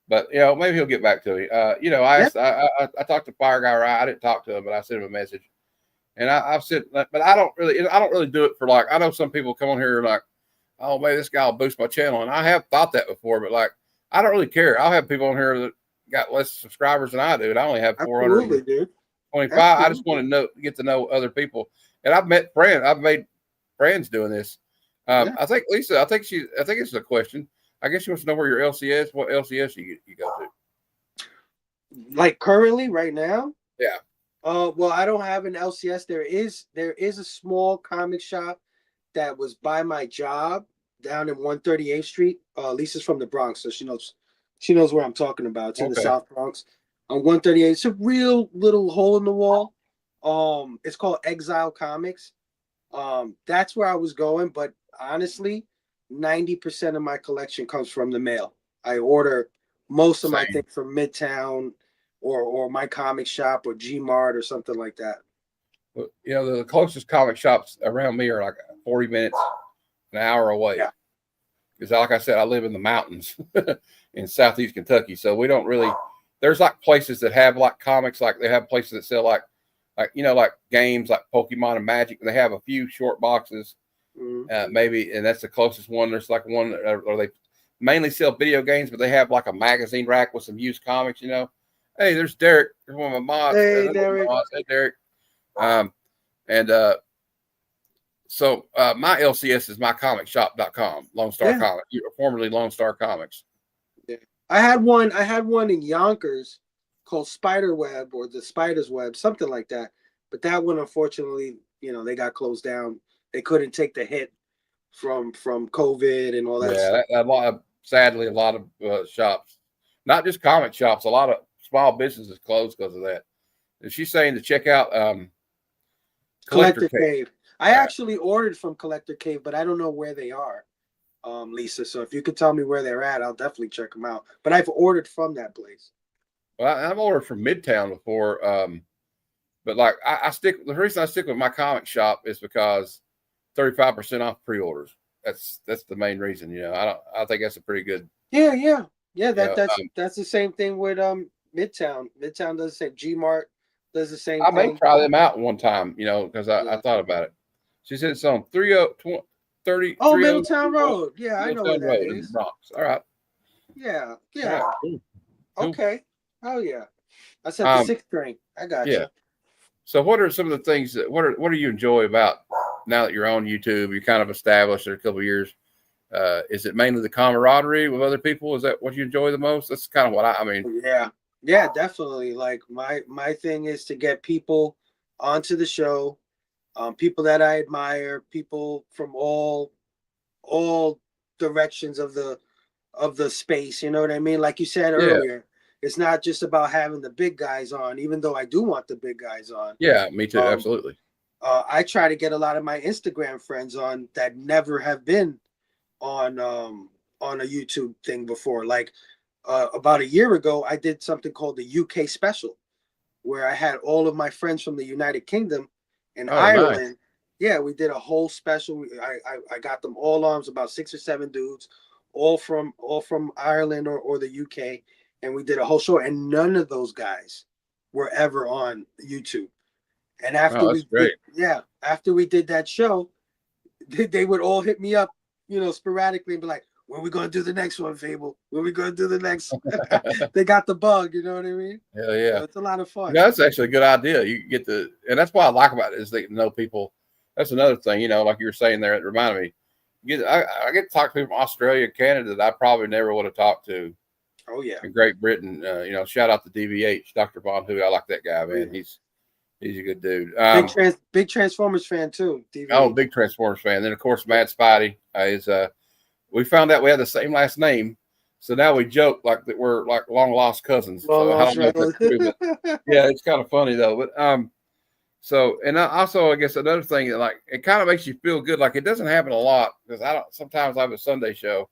But maybe he'll get back to me. I asked, I talked to Fire Guy Ryan. I didn't talk to him, but I sent him a message. And I've said, but I don't really do it for like. I know some people come on here like, oh, maybe this guy will boost my channel, and I have thought that before. But like, I don't really care. I'll have people on here that got less subscribers than I do, and I only have Absolutely, dude. 425. I just want to get to know other people, and I've made friends doing this. I think Lisa. I think it's a question. I guess she wants to know where your LCS. What LCS you go to? Like currently, right now. Yeah. Well, I don't have an LCS. There is a small comic shop that was by my job down in 138th Street. Lisa's from the Bronx, so she knows where I'm talking about. It's in the South Bronx on 138th. It's a real little hole in the wall. It's called Exile Comics. That's where I was going, but honestly, 90% of my collection comes from the mail. I order most of my things from Midtown or my comic shop or G-Mart or something like that. Well, the closest comic shops around me are like 40 minutes, an hour away. Yeah. Because like I said, I live in the mountains in Southeast Kentucky. So we don't really, there's like places that have like comics, like they have places that sell like games like Pokemon and Magic. They have a few short boxes, maybe, and that's the closest one. There's like one, or they mainly sell video games, but they have like a magazine rack with some used comics, Hey, there's Derek. There's one of my mods. Hey, Derek. Hey, Derek. So my LCS is mycomicshop.com, Lone Star Comics, formerly Lone Star Comics. Yeah. I had one in Yonkers called Spiderweb or the Spider's Web, something like that. But that one, unfortunately, they got closed down. They couldn't take the hit from COVID and all that stuff. Yeah, sadly, a lot of shops, not just comic shops, a lot of small businesses closed because of that. And she's saying to check out Collector Cave. I actually ordered from Collector Cave, but I don't know where they are, Lisa. So if you could tell me where they're at, I'll definitely check them out. But I've ordered from that place. Well, I've ordered from Midtown before, but like the reason I stick with my comic shop is because 35% off pre-orders. That's the main reason. I think that's a pretty good. Yeah. That's the same thing with Midtown. Midtown does the same. G-Mart does the same. I may try them out one time, because I thought about it. She said it's on 30. Oh, Middletown Road. Yeah, I know where that is. In the Bronx. All right. Yeah. All right, cool. Okay. Oh yeah. I said the 6th train. I got you. So what are some of the things what do you enjoy about now that you're on YouTube? You kind of established there a couple of years. Is it mainly the camaraderie with other people? Is that what you enjoy the most? That's kind of what I mean. Yeah, definitely. Like my thing is to get people onto the show, people that I admire, people from all directions of the space. You know what I mean? Like you said earlier, it's not just about having the big guys on, even though I do want the big guys on. Yeah, me too. Absolutely. I try to get a lot of my Instagram friends on that never have been on a YouTube thing before. Like about a year ago, I did something called the UK special, where I had all of my friends from the United Kingdom and Ireland. Nice. Yeah, we did a whole special. I got them all on. It was about 6 or 7 dudes, all from Ireland or the UK, and we did a whole show. And none of those guys were ever on YouTube. And after after we did that show, they would all hit me up, sporadically and be like, when we gonna do the next one, Fable? When we gonna do the next one? They got the bug, you know what I mean? Hell yeah. So it's a lot of fun. That's actually a good idea. You get and that's what I like about it is they know people. That's another thing, like you were saying there, it reminded me. I get to talk to people from Australia, Canada that I probably never would have talked to. Oh yeah. In Great Britain. Shout out to DVH, Dr. Von Hu. I like that guy, man. Yeah. He's a good dude. Big Transformers fan too. DVH. Oh, big Transformers fan. Then of course Mad Spidey is we found out we had the same last name, so now we joke like that we're like long lost cousins. So I don't know if that's true, but yeah, it's kind of funny though. But also I guess another thing that like it kind of makes you feel good. Like it doesn't happen a lot because sometimes I have a Sunday show,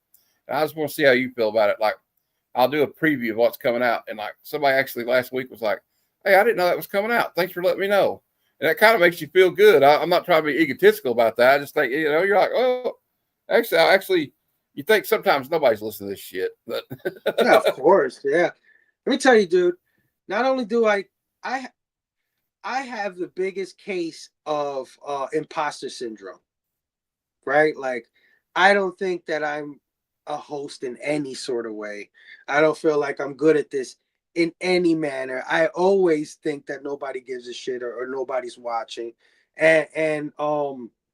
and I just want to see how you feel about it. Like I'll do a preview of what's coming out. And like somebody actually last week was like, "Hey, I didn't know that was coming out. Thanks for letting me know." And that kind of makes you feel good. I'm not trying to be egotistical about that. I just think, you know, you're like, oh, actually, you think sometimes nobody's listening to this shit, but Yeah, of course, yeah. Let me tell you, dude. Not only do I have the biggest case of imposter syndrome, right? Like, I don't think that I'm a host in any sort of way. I don't feel like I'm good at this in any manner. I always think that nobody gives a shit or nobody's watching. And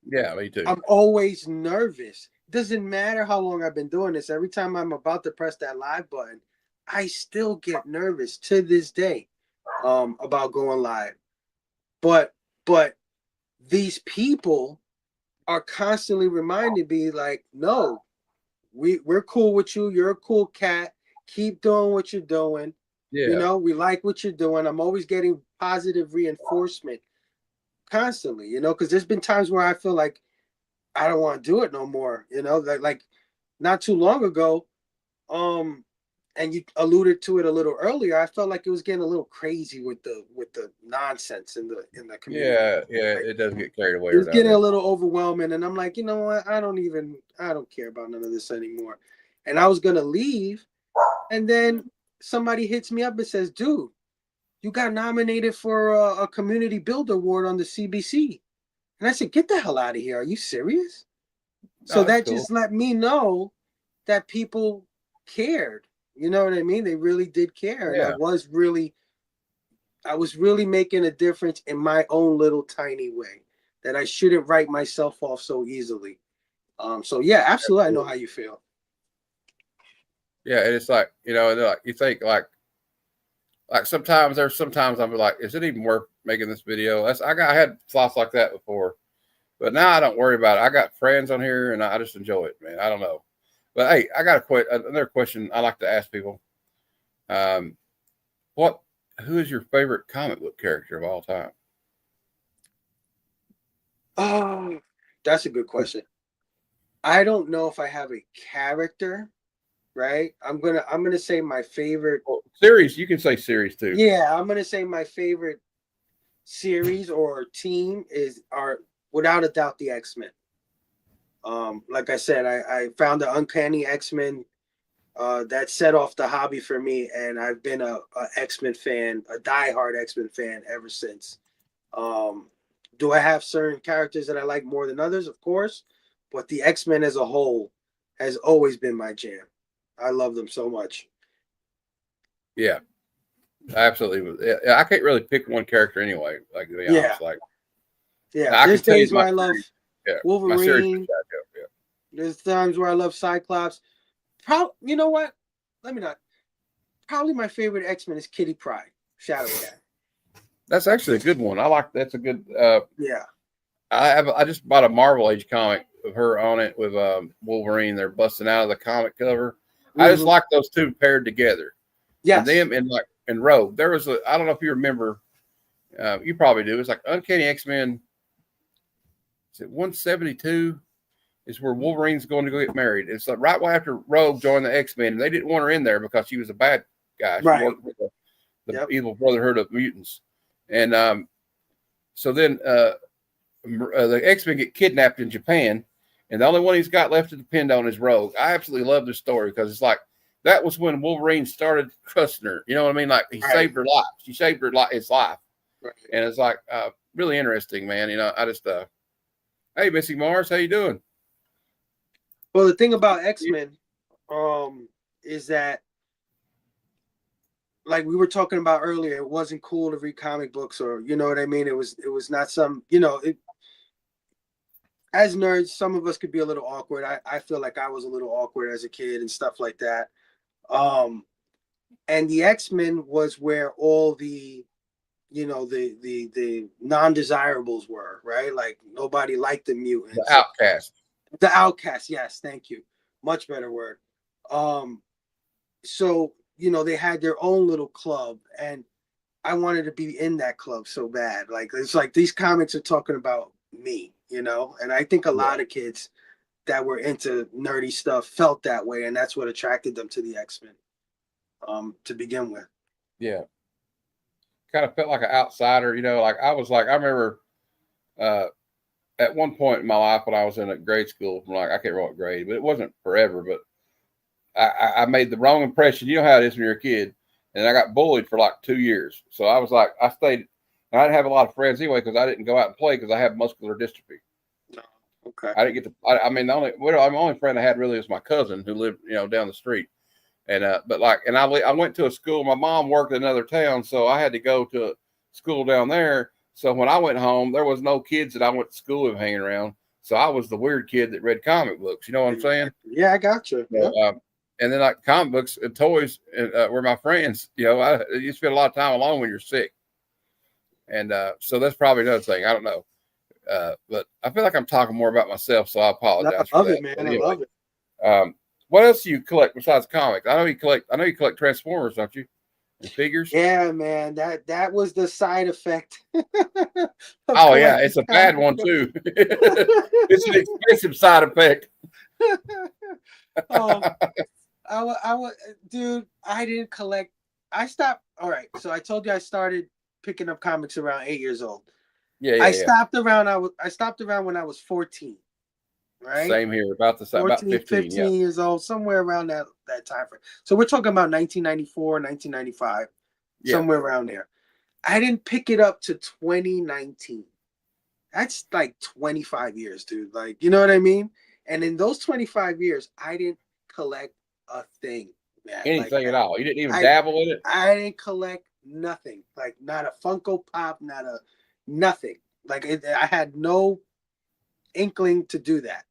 yeah, me too. I'm always nervous. Doesn't matter how long I've been doing this. Every time I'm about to press that live button, I still get nervous to this day about going live. But these people are constantly reminding me, like, no, we're cool with you. You're a cool cat. Keep doing what you're doing. Yeah. You know, we like what you're doing. I'm always getting positive reinforcement constantly, you know, because there's been times where I feel like I don't want to do it no more, you know, like not too long ago. And you alluded to it a little earlier. I felt like it was getting a little crazy with the nonsense in the community. Yeah, it does get carried away. It was getting a little overwhelming, and I'm like, you know what? I don't care about none of this anymore. And I was gonna leave, and then somebody hits me up and says, "Dude, you got nominated for a community build award on the CBC." And I said, "Get the hell out of here! Are you serious?" So that cool. just let me know that people cared. You know what I mean? They really did care. Yeah. And I was really making a difference in my own little tiny way, that I shouldn't write myself off so easily. So yeah, absolutely. I know how you feel. Yeah, and it's like, you know, like you think like sometimes I'm like, is it even worth making this video? I had thoughts like that before, but now I don't worry about it. I got friends on here, and I just enjoy it, man. I don't know. But hey, I got another question I like to ask people. Who is your favorite comic book character of all time? Oh, that's a good question. I don't know if I have a character, right? I'm gonna say my favorite series. You can say series too. Yeah, I'm gonna say my favorite series or team are without a doubt the X-Men. Like I said, I found the Uncanny X-Men that set off the hobby for me, and I've been a X-Men fan, a diehard X-Men fan ever since. Do I have certain characters that I like more than others? Of course, but the X-Men as a whole has always been my jam. I love them so much. Yeah, absolutely. Yeah, I can't really pick one character anyway. Like, to be honest, like, yeah, there's days where I love Wolverine. Yeah. There's times where I love Cyclops. You know what? Let me not. Probably my favorite X-Men is Kitty Pryde, Shadowcat. That's actually a good one. That's a good. Yeah. I just bought a Marvel Age comic of her on it with Wolverine. They're busting out of the comic cover. Mm-hmm. I just like those two paired together. Yeah. And them and Rogue. There was I don't know if you remember. You probably do. It's like Uncanny X-Men. Is it 172? Is where Wolverine's going to go get married. It's like right after Rogue joined the X-Men, and they didn't want her in there because she was a bad guy. She worked with the evil Brotherhood of Mutants. And so then the X-Men get kidnapped in Japan, and the only one he's got left to depend on is Rogue. I absolutely love this story because it's like that was when Wolverine started trusting her. You know what I mean? Like he saved her life. She saved his life. Right. And it's like really interesting, man. You know, I just hey, Missy Mars, how you doing? Well, the thing about X-Men is that, like we were talking about earlier, it wasn't cool to read comic books, or you know what I mean. It was not some, you know. As nerds, some of us could be a little awkward. I feel like I was a little awkward as a kid and stuff like that. And the X-Men was where all the, you know, the non-desirables were, right? Like nobody liked the mutants. The outcast. The outcast, yes, thank you. Much better word. So, you know, they had their own little club, and I wanted to be in that club so bad. Like, it's like these comics are talking about me, you know? And I think a lot of kids that were into nerdy stuff felt that way, and that's what attracted them to the X-Men. to begin with. Yeah. Kind of felt like an outsider, like I remember at one point in my life when I was in a grade school, from I can't remember what grade, but it wasn't forever, but I made the wrong impression. You know how it is when you're a kid. And I got bullied for like 2 years. So I was like, I stayed, and I didn't have a lot of friends anyway because I didn't go out and play because I have muscular dystrophy. Okay. I didn't get to, I mean, the only friend I had really was my cousin who lived, down the street. And, I went to a school. My mom worked in another town, so I had to go to a school down there. So when I went home, there was no kids that I went to school with hanging around. So I was the weird kid that read comic books. You know what I'm saying? Yeah, I got you. So, and then like comic books and toys were my friends. You spend a lot of time alone when you're sick. And so that's probably another thing. I don't know. But I feel like I'm talking more about myself, so I apologize. I love it, man. Anyway, I love it. What else do you collect besides comics? I know you collect Transformers, don't you? And figures. Yeah, man. That was the side effect. Oh yeah, it's a bad one too. It's an expensive side effect. Dude, I didn't collect. I stopped. All right. So I told you I started picking up comics around 8 years old. Yeah. I stopped around when I was 14. Right. Same here. About the same. 14, about 15 years old, somewhere around that time frame. So we're talking about 1994, 1995, somewhere around there. I didn't pick it up to 2019. That's like 25 years, dude. Like, you know what I mean? And in those 25 years, I didn't collect a thing, man. Anything at all. You didn't even dabble in it? I didn't collect nothing. Like, not a Funko Pop, nothing. Like, I had no inkling to do that.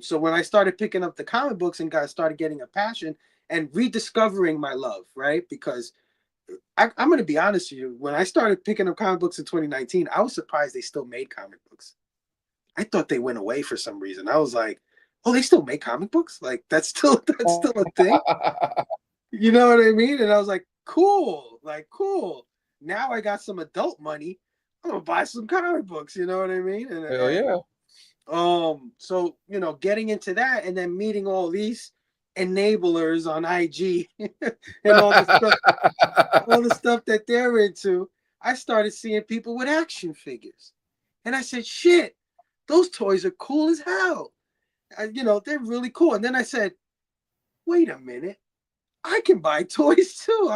So when I started picking up the comic books and started getting a passion and rediscovering my love, right? Because I'm going to be honest with you. When I started picking up comic books in 2019, I was surprised they still made comic books. I thought they went away for some reason. I was like, oh, they still make comic books? Like that's still a thing. You know what I mean? And I was like, cool. Now I got some adult money. I'm gonna buy some comic books. You know what I mean? Hell yeah. So getting into that and then meeting all these enablers on IG and all the stuff that they're into, I started seeing people with action figures, and I said, "Shit, those toys are cool as hell." They're really cool. And then I said, "Wait a minute, I can buy toys too."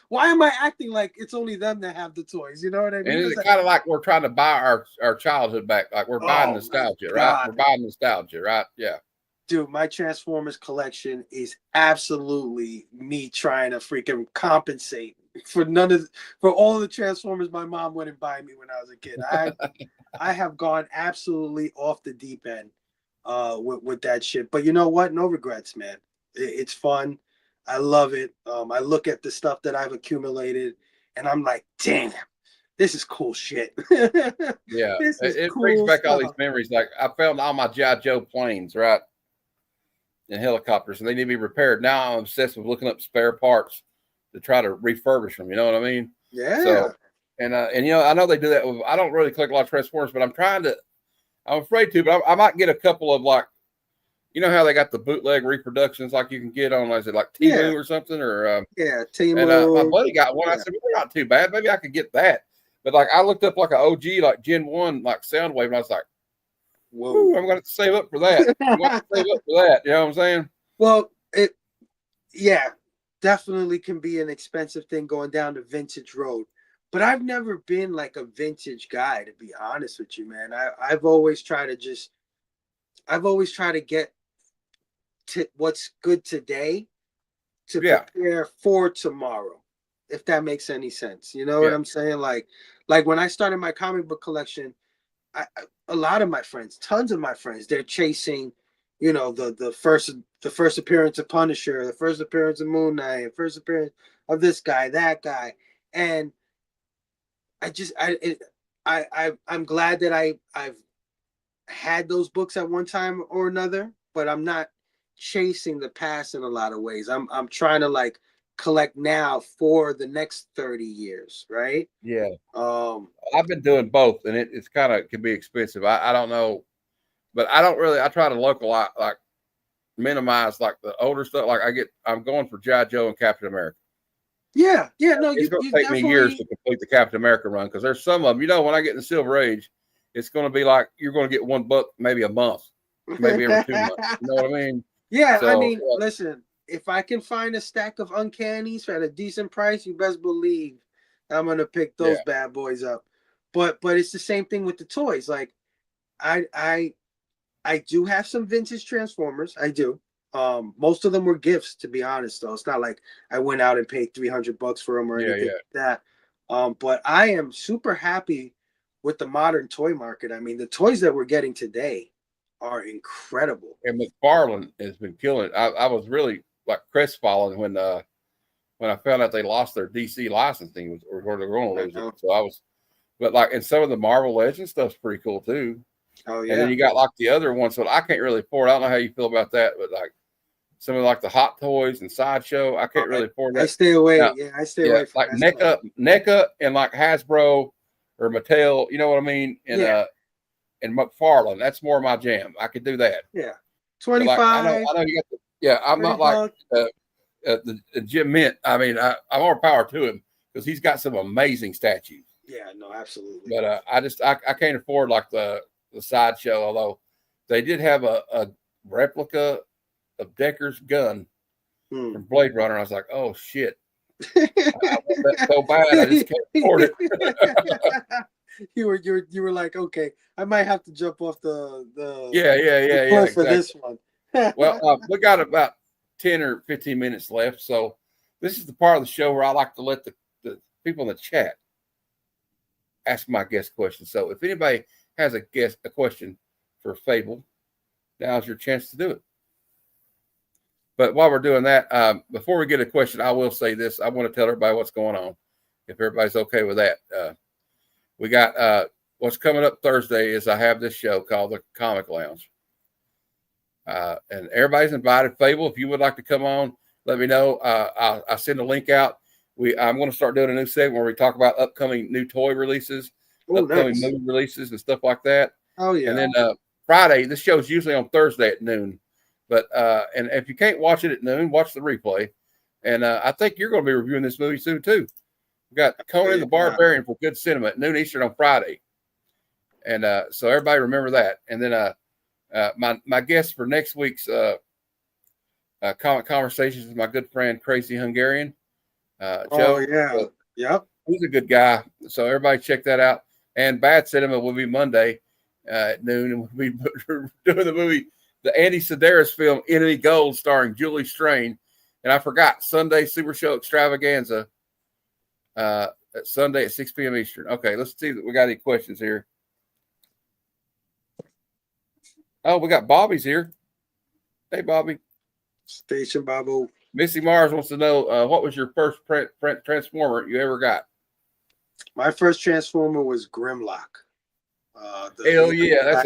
Why am I acting like it's only them that have the toys? You know what I mean? And it's kind of like we're trying to buy our childhood back. Like we're buying nostalgia, right? We're buying nostalgia, right? Yeah. Dude, my Transformers collection is absolutely me trying to freaking compensate for all the Transformers my mom wouldn't buy me when I was a kid. I have gone absolutely off the deep end with that shit. But you know what? No regrets, man. It's fun. I love it. I look at the stuff that I've accumulated and I'm like, damn, this is cool shit. Yeah. It cool brings back all these memories. Like I found all my G.I. Joe planes, right? And helicopters, and they need to be repaired. Now I'm obsessed with looking up spare parts to try to refurbish them. You know what I mean? Yeah. So, and I know they do that. I don't really collect a lot of Transformers, but I'm afraid to. But I might get a couple of like, you know how they got the bootleg reproductions like you can get on, is it like Temu or something or Temu. And my buddy got one. I said, well, they're not too bad. Maybe I could get that. But like I looked up like an OG like Gen 1 like Soundwave, and I was like, whoa, I'm going to save up for that. I'm going to save up for that. You know what I'm saying? Well, definitely can be an expensive thing going down the vintage road. But I've never been like a vintage guy, to be honest with you, man. I've always tried to get to what's good today to prepare for tomorrow, if that makes any sense. You know what I'm saying? Like when I started my comic book collection, a lot of my friends, tons of my friends, they're chasing, the first appearance of Punisher, the first appearance of Moon Knight, the first appearance of this guy, that guy, and I'm glad that I've had those books at one time or another, but I'm not chasing the past in a lot of ways. I'm trying to like collect now for the next 30 years, right? Yeah. I've been doing both, and it's kind of can be expensive. I don't know, but I don't really. I try to localize, like minimize like the older stuff. Like I'm going for G.I. Joe and Captain America. Yeah. No, It's you going to take definitely me years to complete the Captain America run because there's some of them. You know, when I get in the Silver Age, it's going to be like you're going to get one book maybe a month, maybe every 2 months. You know what I mean? Yeah, I So, mean, listen, if I can find a stack of Uncannies at a decent price, you best believe I'm gonna pick those bad boys up. But it's the same thing with the toys. Like I do have some vintage Transformers. I do. Most of them were gifts, to be honest, though. It's not like I went out and paid $300 for them or anything like that. But I am super happy with the modern toy market. I mean, the toys that we're getting today are incredible. And McFarlane has been killing it. I was really like crestfallen when I found out they lost their DC licensing or they're going to lose it. So I was, but like, and some of the Marvel Legends stuff's pretty cool too. Oh yeah. And then you got like the other ones that I can't really afford. I don't know how you feel about that, but like some of like the Hot Toys and Sideshow, I can't really afford that. I stay away. Now, I stay away from like NECA and like Hasbro or Mattel. You know what I mean? And McFarlane, that's more my jam. I could do that. Yeah, 25. Like, I know you got the. Yeah, I'm not like the Jim Mint. I mean, I'm more power to him because he's got some amazing statues. Yeah, no, absolutely. But I can't afford like the Sideshow. Although they did have a replica of Decker's gun from Blade Runner. I was like, oh shit, I want that so bad. I just can't afford it. You were like, okay, I might have to jump off the cliff for this one. Well, we got about 10 or 15 minutes left, so this is the part of the show where I like to let the people in the chat ask my guest questions. So if anybody has a question for Fable, now's your chance to do it. But while we're doing that, before we get a question, I will say this: I want to tell everybody what's going on, if everybody's okay with that. We got what's coming up Thursday is I have this show called the Comic Lounge. And everybody's invited. Fable, if you would like to come on, let me know. I'll send a link out. I'm going to start doing a new segment where we talk about upcoming new toy releases, upcoming movie releases and stuff like that. Oh, yeah. And then Friday, this show is usually on Thursday at noon. But and if you can't watch it at noon, watch the replay. And I think you're going to be reviewing this movie soon, too. We got Conan the Barbarian for Good Cinema at noon Eastern on Friday. And so everybody remember that. And then my guest for next week's Comic Conversations is my good friend, Crazy Hungarian. Joe. Oh, yeah. Yep. He's a good guy. So everybody check that out. And Bad Cinema will be Monday at noon. And we'll be doing the movie, the Andy Sedaris film, Enemy Gold, starring Julie Strain. And I forgot, Sunday Super Show Extravaganza. Sunday at 6 p.m. Eastern. Okay, let's see if we got any questions here. Oh, we got Bobby's here. Hey, Bobby. Station Babu. Missy Mars wants to know what was your first Transformer you ever got? My first Transformer was Grimlock. Hell yeah,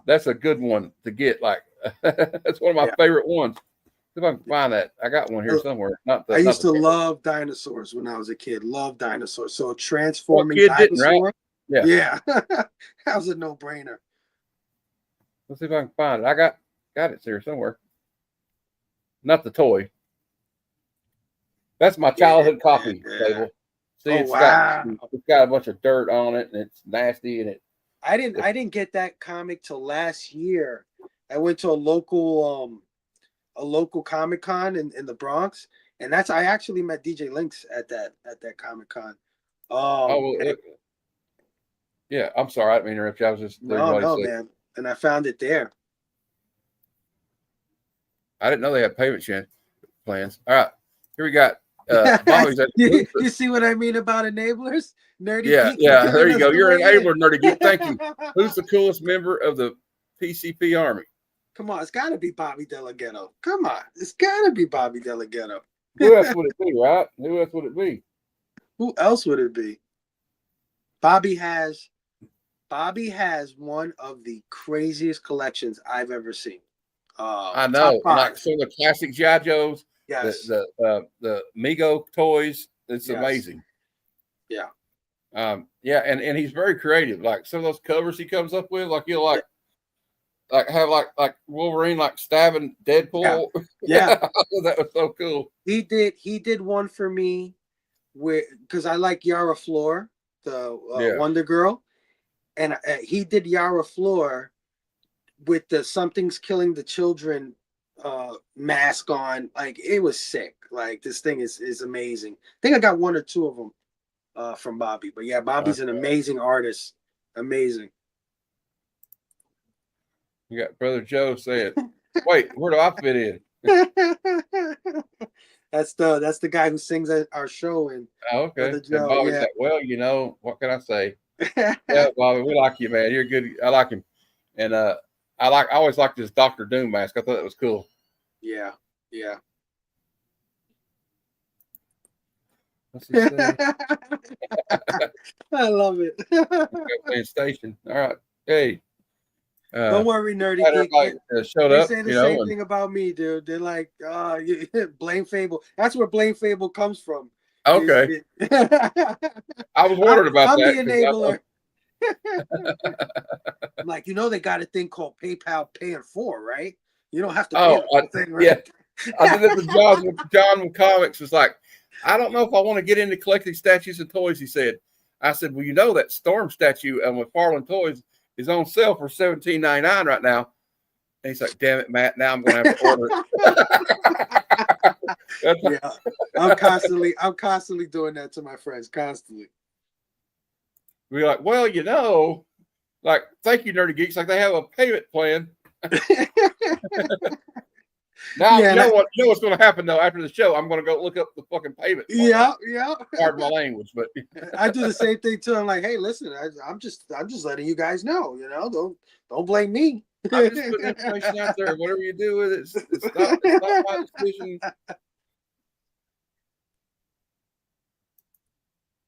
that's a good one to get. Like that's one of my favorite ones. See if I can find that. I got one here somewhere. I used to love dinosaurs when I was a kid. Love dinosaurs. So transforming dinosaur. Right? Yeah. That was a no-brainer. Let's see if I can find it. I got it here somewhere. Not the toy. That's my childhood copy table. See, it's got a bunch of dirt on it and it's nasty and I didn't get that comic till last year. I went to a local Comic-Con in the Bronx, and I actually met DJ Lynx at that Comic-Con. Yeah, I'm sorry, I didn't mean to interrupt you. I was just no, man. And I found it there. I didn't know they had payment plans. All right, here we got. You see what I mean about enablers? Nerdy Geek. Yeah. There you go. You're an enabler, Nerdy Geek. Thank you. Who's the coolest member of the PCP Army? Come on, it's got to be Bobby Delaghetto. Come on, it's got to be Bobby Delaghetto. Who else would it be, right? Who else would it be? Who else would it be? Bobby has one of the craziest collections I've ever seen. I know, like some of the classic G.I. Joes. Yes. The Mego toys. It's amazing. Yeah. And he's very creative. Like some of those covers he comes up with, like like have like Wolverine like stabbing Deadpool. Yeah. That was so cool. He did one for me with because I like Yara Flor, the Wonder Girl, and he did Yara Flor with the "Something's Killing the Children" mask on. Like it was sick. Like this thing is amazing. I think I got one or two of them from Bobby, but yeah, Bobby's an amazing artist. Amazing. You got Brother Joe saying, "Wait, where do I fit in?" That's the guy who sings at our show. And okay. Brother Joe, And Bobby said, "Well, you know, what can I say? Yeah, Bobby, we like you, man. You're good. I like him, and I always liked this Doctor Doom mask. I thought it was cool. Yeah. What's he say? I love it. Playing station. All right. Hey. Don't worry, Nerdy Glad Geek. everybody showed They up. say the You know, same thing about me, dude. They're like, blame Fable. That's where blame Fable comes from. okay. I was wondering about I'm that. the enabler. I'm like, they got a thing called PayPal Pay in 4, right? You don't have to pay the whole thing, right? Yeah. I did it with John with Comics. Was like, I don't know if I want to get into collecting statues and toys. He said. I said, well, that Storm statue with Farland Toys is on sale for $17.99 right now. And he's like, damn it, Matt. Now I'm going to have to order it. Yeah, I'm constantly doing that to my friends, constantly. We're like, well, like, thank you, Nerdy Geeks. Like they have a payment plan. Now, what's going to happen though after the show? I'm going to go look up the fucking payment plan. Yeah. Pardon my language, but I do the same thing too. I'm like, hey, listen, I'm just letting you guys know. Don't blame me. I'm just putting information out there. Whatever you do with it, it's not my decision.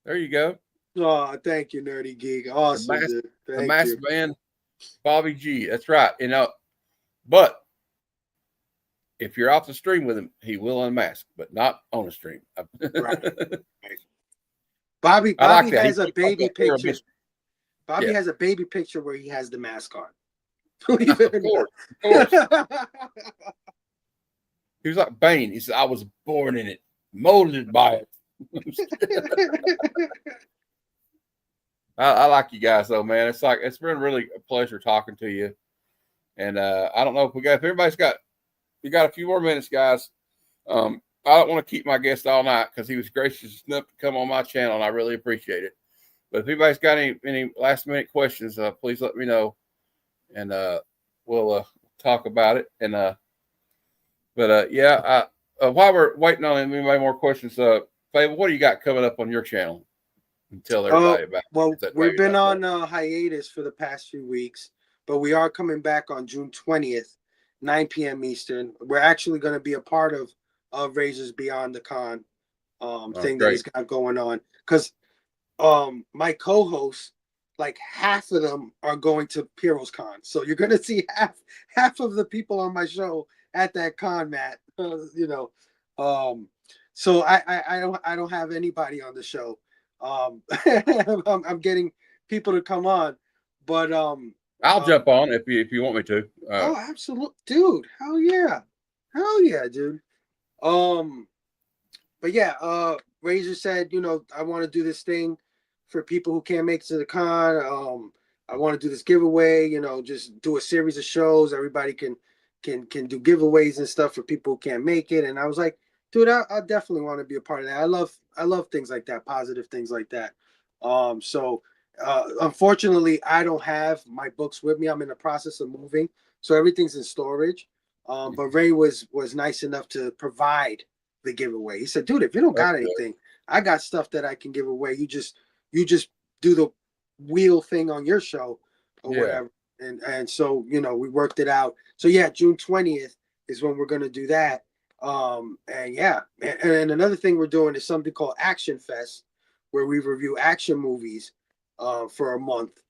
There you go. Oh, thank you, Nerdy Geek. Awesome, dude. The masked man, Bobby G. That's right. But if you're off the stream with him, he will unmask, but not on the stream. Right. Bobby has a baby picture. Bobby has a baby picture where he has the mask on. Of course. He was like Bane. He said, I was born in it, molded by it. I like you guys though, man. It's been really a pleasure talking to you. And I don't know if everybody's got a few more minutes, guys. I don't want to keep my guest all night because he was gracious enough to come on my channel, and I really appreciate it. But if anybody's got any last minute questions, please let me know, and we'll talk about it. And while we're waiting on anybody more questions, Fable, what do you got coming up on your channel? And tell everybody about. Well, we've been on hiatus for the past few weeks, but we are coming back on June 20th. 9 p.m. Eastern. We're actually going to be a part of Razors Beyond the Con thing that he's got going on. Because my co-hosts, like half of them are going to Heroes Con. So you're going to see half of the people on my show at that con, Matt. So I don't have anybody on the show. I'm getting people to come on, but I'll jump on if you want me to. Oh, absolutely, dude! Hell yeah, dude. But yeah, Razor said, I want to do this thing for people who can't make it to the con. I want to do this giveaway. Just do a series of shows. Everybody can do giveaways and stuff for people who can't make it. And I was like, dude, I definitely want to be a part of that. I love things like that, positive things like that. Unfortunately, I don't have my books with me. I'm in the process of moving, so everything's in storage. But Ray was nice enough to provide the giveaway. He said, dude, if you don't got anything, I got stuff that I can give away. You just do the wheel thing on your show or whatever. And so, we worked it out. So yeah, June 20th is when we're gonna do that. And another thing we're doing is something called Action Fest, where we review action movies for a month.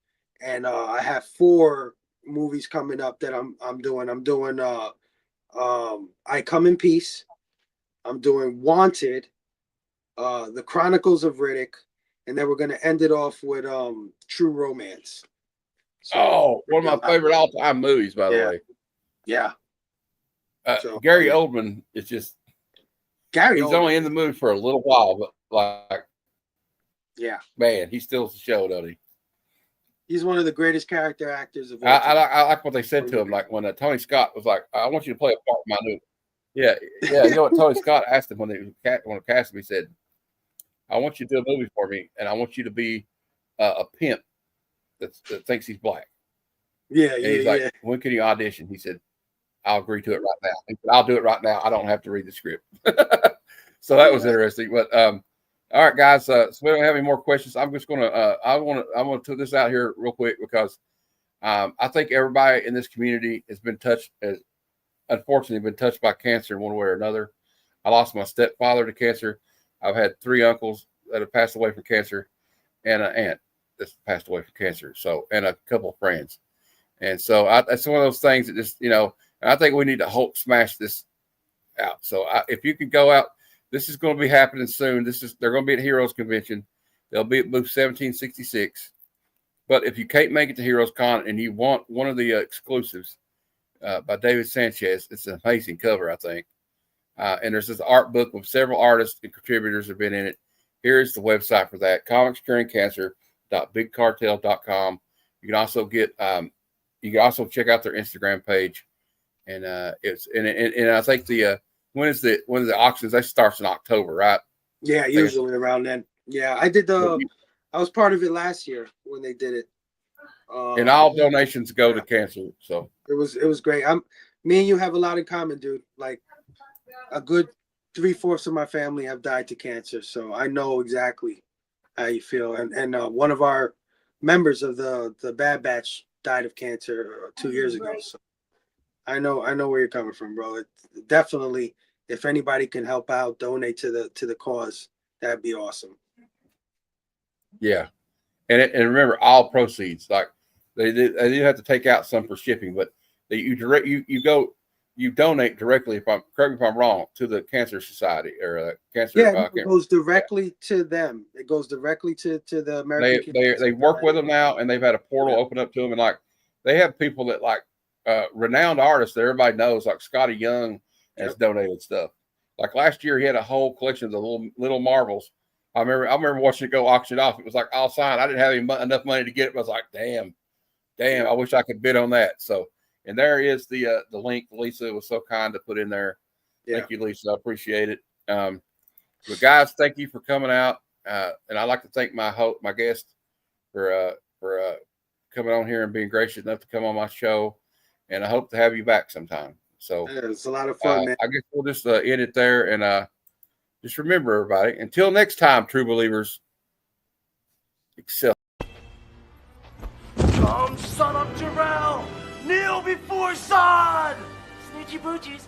And I have 4 movies coming up that I'm doing. I'm doing I Come in Peace. I'm doing Wanted, The Chronicles of Riddick, and then we're gonna end it off with True Romance. So, Oh, one of my favorite all-time movies, by the Yeah. way. yeah. So- Gary Oldman is just, Gary he's Oldman, only in the movie for a little while, but like, yeah, man, he steals the show, doesn't he? he's one of the greatest character actors of all I time. like what they said to him, like when Tony Scott was like, "I want you to play a part in my movie." Yeah. You know what Tony Scott asked him when they cast him? He said, "I want you to do a movie for me, and I want you to be a pimp that thinks he's black." Yeah, And yeah, he's like, yeah. "When can you audition?" He said, "I'll agree to it right now." He said, "I'll do it right now. I don't have to read the script." So that was interesting. But all right, guys. So we don't have any more questions. I'm just gonna I want to put this out here real quick because I think everybody in this community has unfortunately been touched by cancer in one way or another. I lost my stepfather to cancer. I've had 3 uncles that have passed away from cancer, and an aunt that's passed away from cancer. So, and a couple of friends. And so it's one of those things that just, and I think we need to Hulk smash this out. So if you could go out, this is going to be happening soon. They're going to be at Heroes Convention. They'll be at booth 1766. But if you can't make it to Heroes Con and you want one of the exclusives by David Sanchez, it's an amazing cover, I think. And there's this art book with several artists and contributors have been in it. Here's the website for that: comicscuringcancer.bigcartel.com. You can also check out their Instagram page, and I think when is the auctions? That starts in October, right? Yeah, usually around then. Yeah, I did I was part of it last year when they did it. And all donations go to cancer. So it was great. Me and you have a lot in common, dude. Like a good 3/4 of my family have died to cancer, so I know exactly how you feel. And one of our members of the Bad Batch died of cancer 2 years ago. So I know where you're coming from, bro. It definitely, if anybody can help out, donate to the cause, that'd be awesome. yeah, and remember, all proceeds, like they do have to take out some for shipping, but you donate directly. Correct me if I'm wrong, to the Cancer Society or cancer. Yeah, it goes directly to them. It goes directly to the American. They work with them now, and they've had a portal open up to them, and like they have people that like renowned artists that everybody knows, like Scotty Young has donated stuff. Like last year, he had a whole collection of the little Marvels. I remember watching it go auction off. It was like all signed. I didn't have enough money to get it. But I was like, damn, I wish I could bid on that. So, and there is the link. Lisa was so kind to put in there. Yeah. Thank you, Lisa. I appreciate it. But guys, thank you for coming out. And I'd like to thank my guest for coming on here and being gracious enough to come on my show. And I hope to have you back sometime. So it's a lot of fun, man. I guess we'll just end it there. And just remember, everybody, until next time, true believers, excel. Come, son of Jarrell! Kneel before Zod! Snoochie boochies.